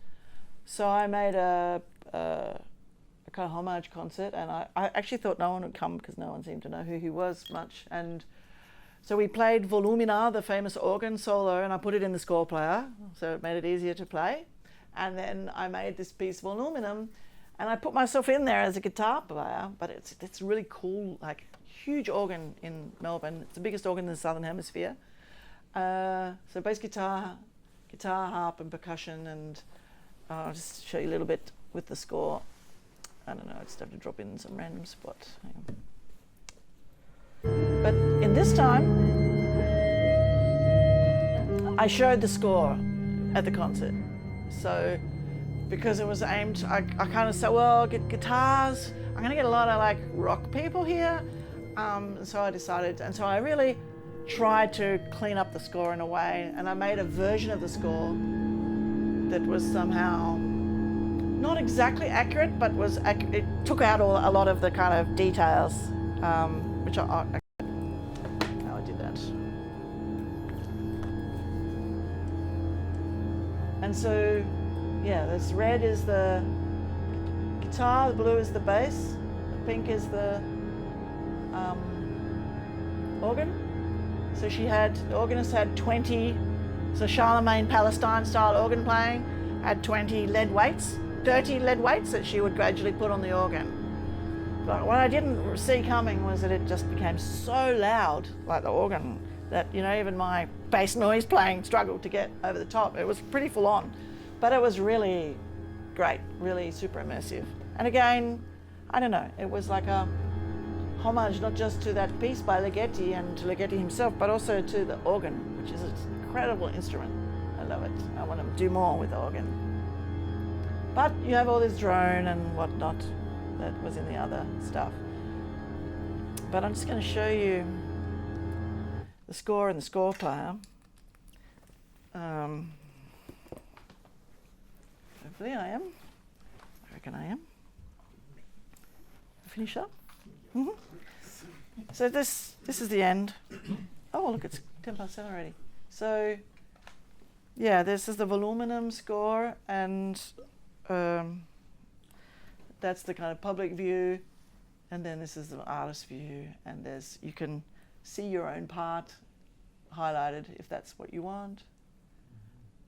so I made a kind of homage concert, and I actually thought no one would come because no one seemed to know who he was much. And so we played Volumina, the famous organ solo, and I put it in the score player, so it made it easier to play. And then I made this piece Voluminum, and I put myself in there as a guitar player, but it's really cool, huge organ in Melbourne. It's the biggest organ in the Southern Hemisphere. So bass guitar, harp, and percussion, and I'll just show you a little bit with the score. I don't know, I just have to drop in some random spot. Hang on. But in this time, I showed the score at the concert. So, because it was aimed, I kind of said, well, get guitars. I'm going to get a lot of rock people here. So I decided, and so I really tried to clean up the score in a way, and I made a version of the score that was somehow not exactly accurate, but it took out a lot of the kind of details, which how I did that. And so, this red is the guitar, the blue is the bass, the pink is the organ. So the organist had 20, so Charlemagne Palestine style organ playing, had 20 lead weights, 30 lead weights that she would gradually put on the organ. But what I didn't see coming was that it just became so loud, like the organ, that even my bass noise playing struggled to get over the top. It was pretty full on, but it was really great, really super immersive. And again, I don't know, it was like a homage not just to that piece by Ligeti and to Ligeti himself, but also to the organ, which is an incredible instrument. I love it. I want to do more with the organ. But you have all this drone and whatnot that was in the other stuff. But I'm just going to show you the score and the score player. Hopefully I am. I reckon I am. Finish up. Mm-hmm. So this is the end. Oh look, it's 7:10 already. So this is the Voluminum score, and that's the kind of public view, and then this is the artist view, and you can see your own part highlighted if that's what you want.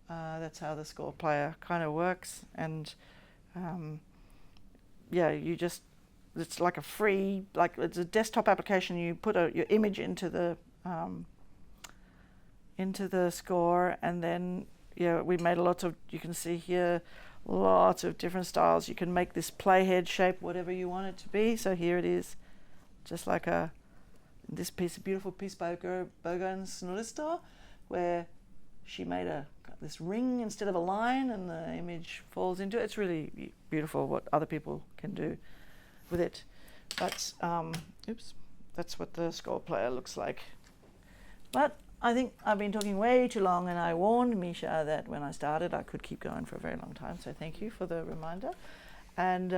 That's how the score player kind of works, and it's like a free, it's a desktop application. You put your image into the score, and then we made you can see here lots of different styles. You can make this playhead shape whatever you want it to be. So here it is, just like a this piece, a beautiful piece by Bogan's Nolista, where she made this ring instead of a line, and the image falls into it. It's really beautiful what other people can do with it. But that's what the score player looks like. But I think I've been talking way too long, and I warned Misha that when I started I could keep going for a very long time, so thank you for the reminder. And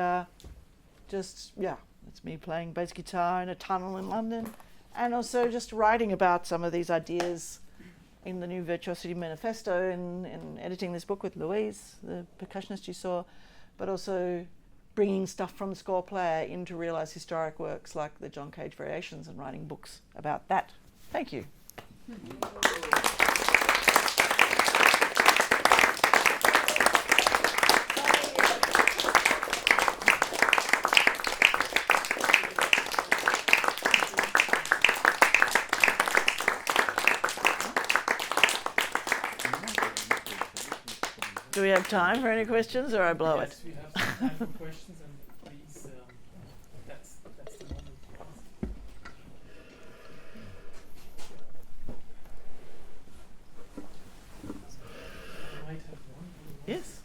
it's me playing bass guitar in a tunnel in London, and also just writing about some of these ideas in the new Virtuosity Manifesto, in editing this book with Louise, the percussionist you saw, but also bringing stuff from the score player in to realise historic works like the John Cage Variations and writing books about that. Thank you. Do we have time for any questions, or I blow it? Yes, we have some time for questions, and please, that's the moment to ask. I might have one. Yes.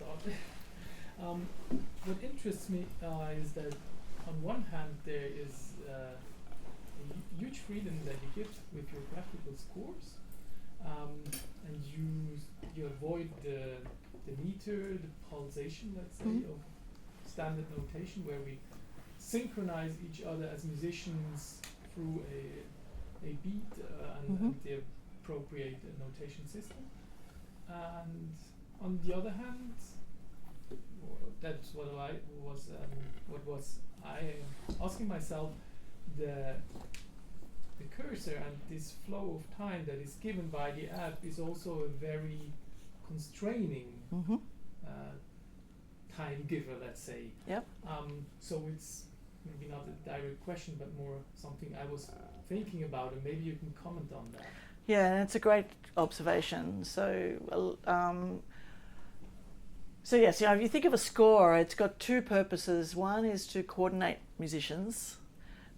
What interests me is that on one hand there is a huge freedom that you get with your graphical scores, and you avoid the meter, the pulsation, let's say, of standard notation, where we synchronize each other as musicians through a beat and the appropriate notation system. And on the other hand, that's what I was asking myself, the cursor and this flow of time that is given by the app is also a very constraining time giver, let's say. Yep. So it's maybe not a direct question, but more something I was thinking about, and maybe you can comment on that. Yeah, it's a great observation. So yes, if you think of a score, it's got two purposes. One is to coordinate musicians.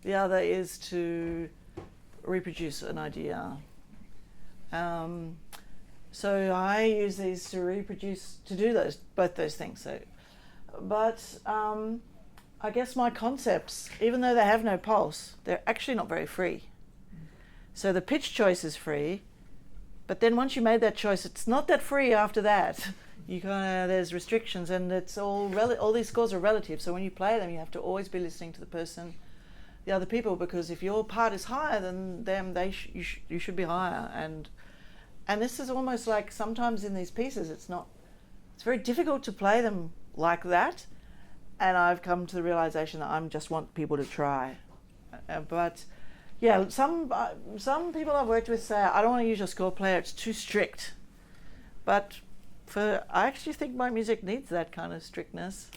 The other is to reproduce an idea. So I use these to do both those things. So, but I guess my concepts, even though they have no pulse, they're actually not very free. So the pitch choice is free, but then once you made that choice, it's not that free after that. There's restrictions, and it's all these scores are relative. So when you play them, you have to always be listening to the other people, because if your part is higher than them, you should be higher. And this is almost like sometimes in these pieces, it's very difficult to play them like that. And I've come to the realization that I just want people to try. But yeah, some people I've worked with say, I don't want to use your score player, it's too strict. But I actually think my music needs that kind of strictness.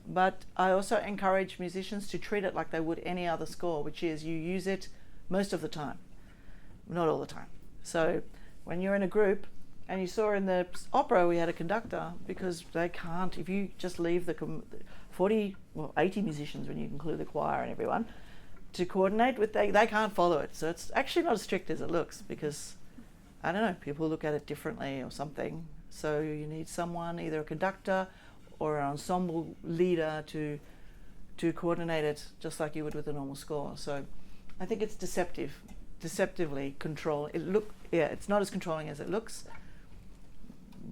But I also encourage musicians to treat it like they would any other score, which is you use it most of the time, not all the time. So when you're in a group, and you saw in the opera we had a conductor, because they can't, if you just leave the 80 musicians when you include the choir and everyone, to coordinate with, they can't follow it. So it's actually not as strict as it looks, because, I don't know, people look at it differently or something. So you need someone, either a conductor or an ensemble leader to coordinate it just like you would with a normal score. So I think it's deceptively control. It's not as controlling as it looks,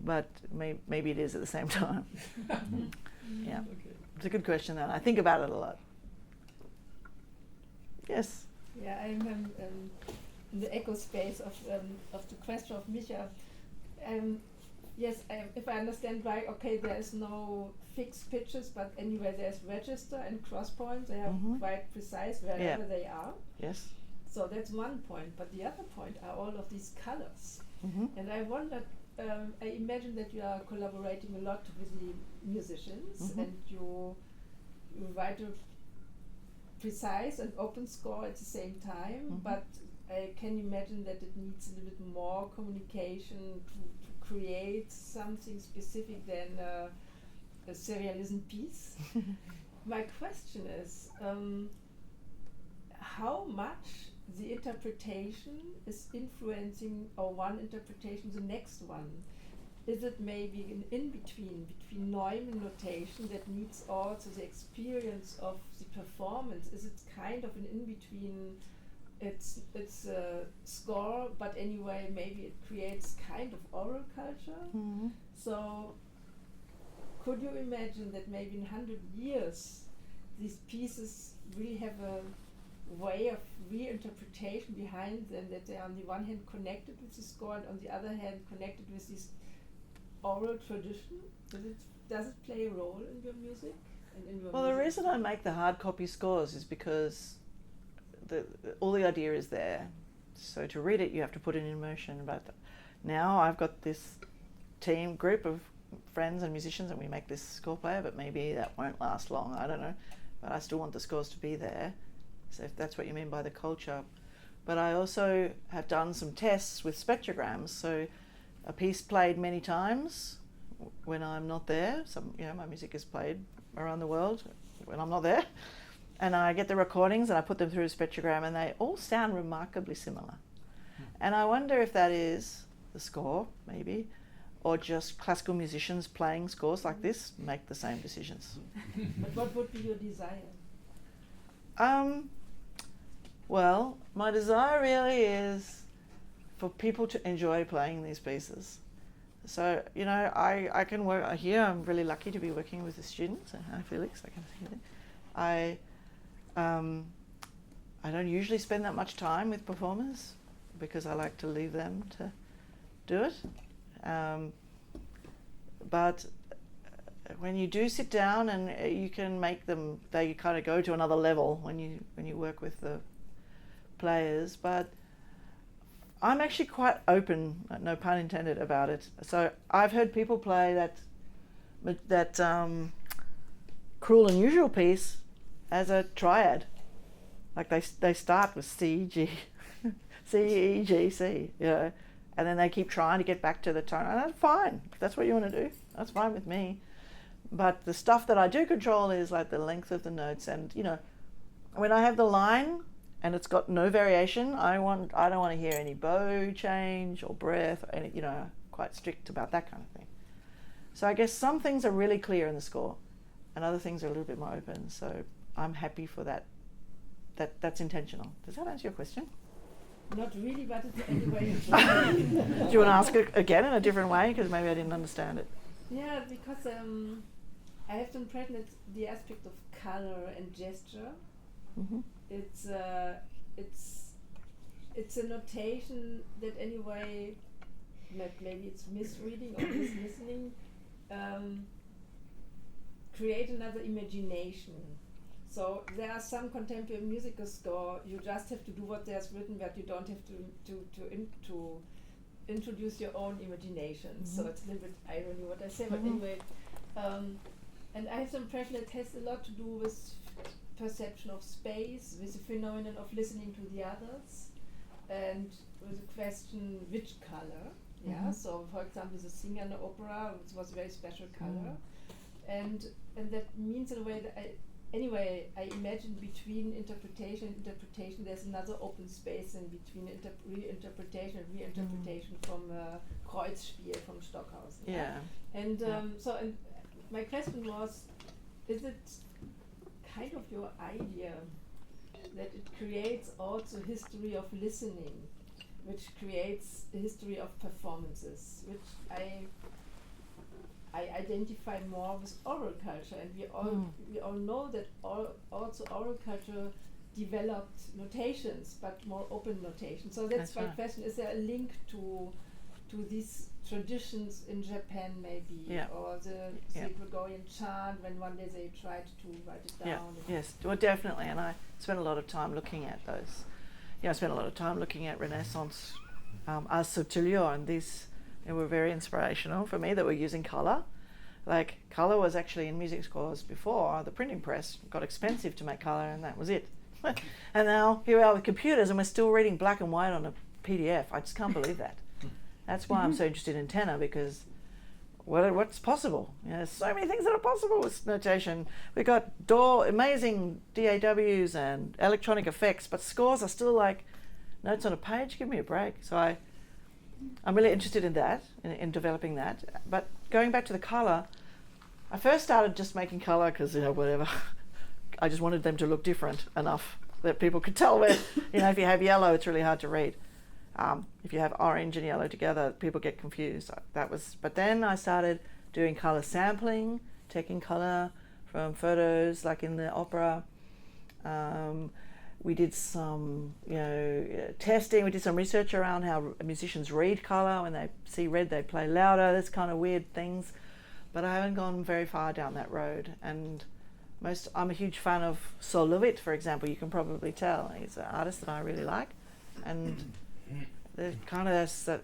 but maybe it is at the same time. Yeah, okay. It's a good question, though. I think about it a lot. Yes. Yeah, I'm in the echo space of the question of Micha. Yes, if I understand right, okay, there is no fixed pitches, but anyway, there's register and cross points. They are quite precise wherever they are. Yes. So that's one point. But the other point are all of these colors. And I wondered, I imagine that you are collaborating a lot with the musicians, and you write a precise and open score at the same time, but I can imagine that it needs a little bit more communication to create something specific than a serialism piece. My question is, how much the interpretation is influencing, or one interpretation the next one. Is it maybe an in-between, between Neumann notation that needs also the experience of the performance? Is it kind of an in-between, it's a score, but anyway, maybe it creates kind of oral culture? Mm-hmm. So, could you imagine that maybe in 100 years, these pieces really have a way of reinterpretation behind them, that they are on the one hand connected with the score and on the other hand connected with this oral tradition? Does it play a role in your music? And in your Well, the reason I make the hard copy scores is because all the idea is there. So to read it, you have to put it in motion. But now I've got this group of friends and musicians, and we make this score player, but maybe that won't last long, I don't know. But I still want the scores to be there. So if that's what you mean by the culture. But I also have done some tests with spectrograms. So a piece played many times when I'm not there. My music is played around the world when I'm not there. And I get the recordings and I put them through a spectrogram, and they all sound remarkably similar. And I wonder if that is the score, maybe, or just classical musicians playing scores like this make the same decisions. But what would be your desire? Well, my desire really is for people to enjoy playing these pieces. So, I can work here. I'm really lucky to be working with the students. Hi, Felix, I can see that. I don't usually spend that much time with performers because I like to leave them to do it. But when you do sit down and you can make them, they kind of go to another level when you work with the players. But I'm actually quite open, no pun intended, about it. So I've heard people play that Cruel and Unusual piece as a triad. Like they start with C, G, C, E, G, C, and then they keep trying to get back to the tone. And that's fine. If that's what you want to do, that's fine with me. But the stuff that I do control is like the length of the notes, and when I have the line and it's got no variation, I don't want to hear any bow change or breath, or any, quite strict about that kind of thing. So I guess some things are really clear in the score, and other things are a little bit more open. So I'm happy for that. That's intentional. Does that answer your question? Not really, but it's anyway. Do you want to ask it again in a different way? Because maybe I didn't understand it. Yeah, because I have the impression that the aspect of color and gesture, Mm-hmm. it's a notation that anyway, maybe it's misreading or mislistening, create another imagination. So there are some contemporary musical score, you just have to do what there's written, but you don't have to introduce your own imagination. Mm-hmm. So it's a little bit irony what I say, but anyway. And I have the impression it has a lot to do with perception of space, with the phenomenon of listening to the others, and with the question which color. Yeah. So for example, the singer in the opera, it was a very special color, and that means in a way that I imagine between interpretation and interpretation there's another open space in between reinterpretation and reinterpretation from Kreuzspiel from Stockhausen. Yeah. And my question was, is it kind of your idea that it creates also history of listening, which creates a history of performances, which I identify more with oral culture, and we all know that also oral culture developed notations, but more open notations. So that's my question: is there a link to these traditions in Japan, maybe, or the Gregorian chant when one day they tried to write it down? Yes, well, definitely. And I spent a lot of time looking at those. I spent a lot of time looking at Renaissance Ars Subtilior, and these. They were very inspirational for me, that were using colour. Like, colour was actually in music scores before. The printing press got expensive to make colour, and that was it. And now here we are with computers, and we're still reading black and white on a PDF. I just can't believe that. That's why I'm so interested in tenor, because what's possible? There's so many things that are possible with notation. We've got amazing DAWs and electronic effects, but scores are still like notes on a page, give me a break. So I'm really interested in that, in developing that. But going back to the colour, I first started just making colour because, whatever. I just wanted them to look different enough that people could tell where, if you have yellow, it's really hard to read. If you have orange and yellow together, people get confused. But then I started doing colour sampling, taking colour from photos, like in the opera. We did some, testing. We did some research around how musicians read colour. When they see red, they play louder. That's kind of weird things. But I haven't gone very far down that road. And I'm a huge fan of Sol LeWitt, for example. You can probably tell. He's an artist that I really like. And the kind of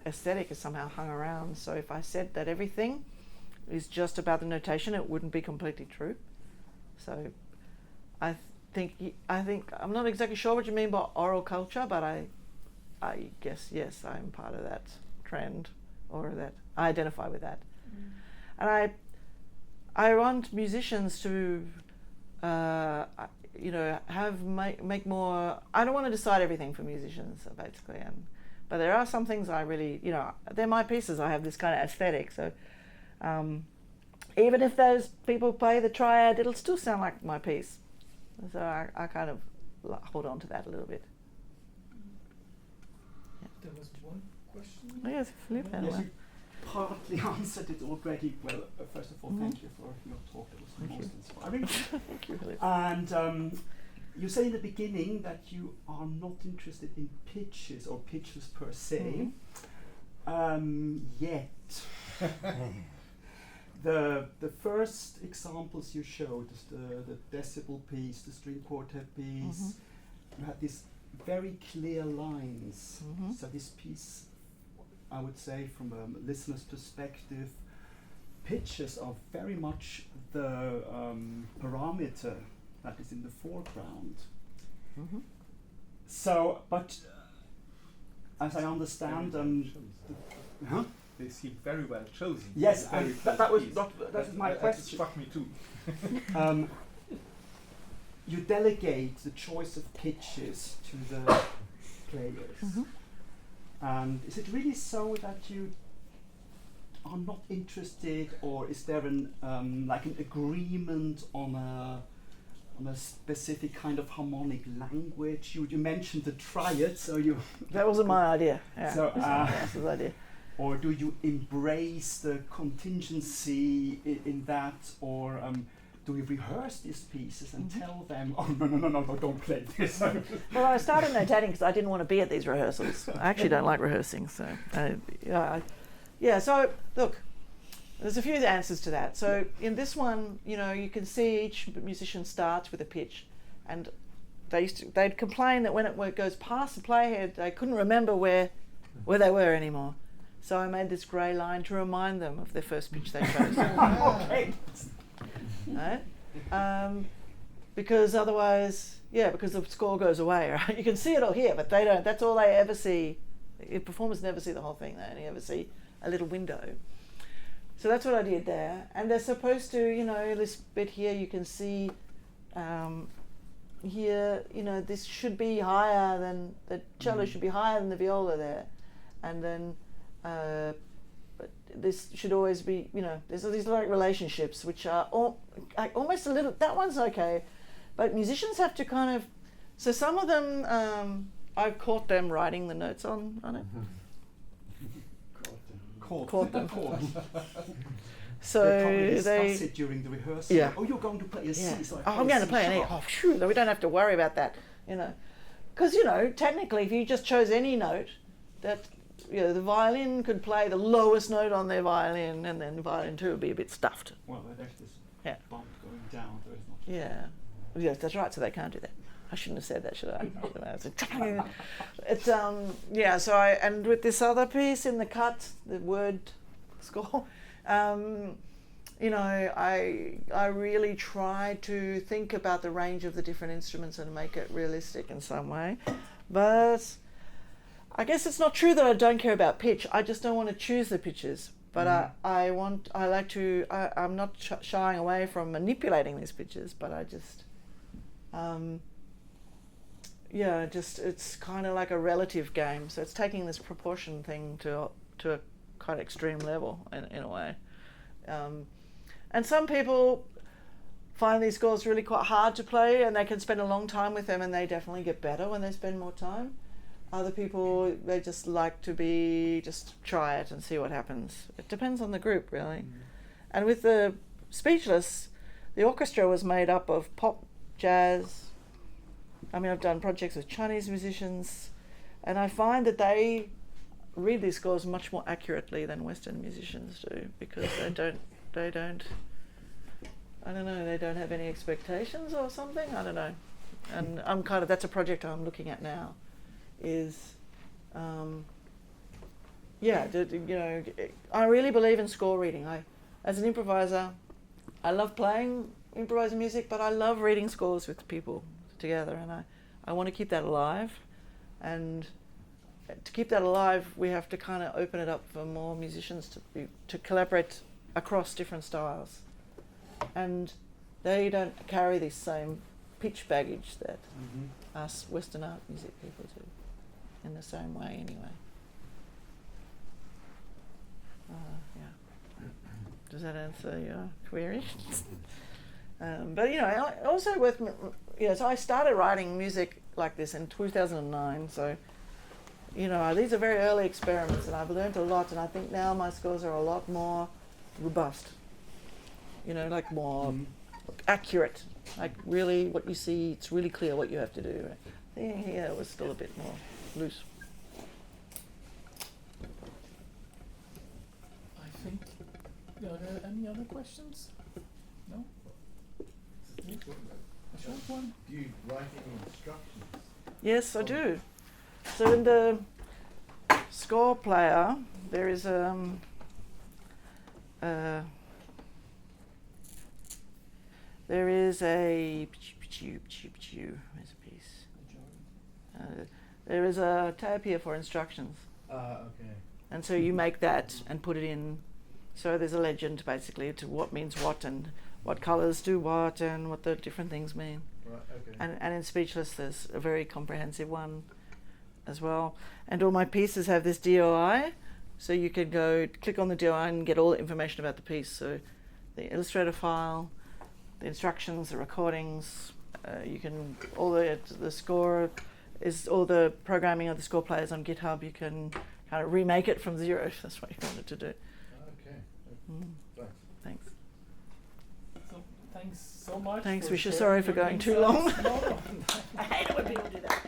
aesthetic is somehow hung around. So if I said that everything is just about the notation, it wouldn't be completely true. So I think I'm not exactly sure what you mean by oral culture, but I guess yes, I'm part of that trend, or that I identify with that. And I want musicians to make more. I don't want to decide everything for musicians, basically, but there are some things I really, they're my pieces. I have this kind of aesthetic, so even if those people play the triad, it'll still sound like my piece. So I kind of hold on to that a little bit. Yeah. There was one question. Oh, yes, Philippe. Yes, you partly answered it already. Well, first of all, thank you for your talk. It was most inspiring. Thank you, Philippe. And you say in the beginning that you are not interested in pitches or pitches per se, yet. The first examples you showed, the decibel piece, the string quartet piece, you had these very clear lines. So this piece, I would say, from a listener's perspective, pitches are very much the parameter that is in the foreground. So, but as I understand, they seem very well chosen. Yes, that was my that question. struck me too. You delegate the choice of pitches to the players. And is it really so that you are not interested, or is there an agreement on a specific kind of harmonic language? You mentioned the triad, so you. That wasn't my idea. Yeah, So, that's his idea. Or do you embrace the contingency in that, or do you rehearse these pieces and tell them, oh, no, don't play this? Well, I started notating because I didn't want to be at these rehearsals. I actually don't like rehearsing, so So look, there's a few answers to that. So in this one, you can see each musician starts with a pitch, and they'd complain that when it goes past the playhead, they couldn't remember where they were anymore. So I made this grey line to remind them of their first pitch they chose. Okay. Right? Because otherwise, because the score goes away, right? You can see it all here, but they don't. That's all they ever see. Performers never see the whole thing. They only ever see a little window. So that's what I did there. And they're supposed to, this bit here, you can see here, this should be higher than, the cello should be higher than the viola there. And then, but this should always be, there's these like relationships which are almost a little, that one's okay, but musicians have to kind of, so some of them, I've caught them writing the notes on it. Caught them. So they discuss it during the rehearsal. Yeah. Oh, you're going to play a C. So I'm going to play an E. Oh, phew, we don't have to worry about that, Because, technically, if you just chose any note, that, the violin could play the lowest note on their violin, and then violin 2 would be a bit stuffed. Well, there's this bump going down. There is not. Yeah. Yes, that's right. So they can't do that. I shouldn't have said that, should I? It's So and with this other piece in the cut, the word score, I really try to think about the range of the different instruments and make it realistic in some way, but I guess it's not true that I don't care about pitch. I just don't want to choose the pitches. But I'm not shying away from manipulating these pitches, but I just, yeah, just it's kind of like a relative game. So it's taking this proportion thing to a kind of extreme level in a way. And some people find these scores really quite hard to play, and they can spend a long time with them, and they definitely get better when they spend more time. Other people, they just like to just try it and see what happens. It depends on the group, really. Mm. And with the Speechless, the orchestra was made up of pop, jazz. I mean, I've done projects with Chinese musicians, and I find that they read these scores much more accurately than Western musicians do, because they don't I don't know, they don't have any expectations or something, I don't know. And that's a project I'm looking at now, is, I really believe in score reading. As an improviser, I love playing improvising music, but I love reading scores with people together, and I want to keep that alive. And to keep that alive, we have to kind of open it up for more musicians to collaborate across different styles. And they don't carry this same pitch baggage that us Western art music people do, in the same way anyway. Yeah. Does that answer your query? But also so I started writing music like this in 2009, so these are very early experiments, and I've learned a lot, and I think now my scores are a lot more robust, like more accurate, like really what you see, it's really clear what you have to do. I think here it was still a bit more loose. I think, are there any other questions? No? A short one? Do you write any instructions? Yes, I do. So in the score player, there is there is a piece. There is a tab here for instructions. Okay. And so you make that and put it in. So there's a legend basically to what means what, and what colours do what, and what the different things mean. Right, okay. And in Speechless there's a very comprehensive one as well. And all my pieces have this DOI, so you can go click on the DOI and get all the information about the piece. So the Illustrator file, the instructions, the recordings, you can, all the score is, all the programming of the score players on GitHub. You can kind of remake it from zero if that's what you wanted to do. Okay. Thanks. Thanks. So thanks so much. Thanks, for Wisha. sharing Sorry for your going too long. insights. No, no. I hate it when people do that.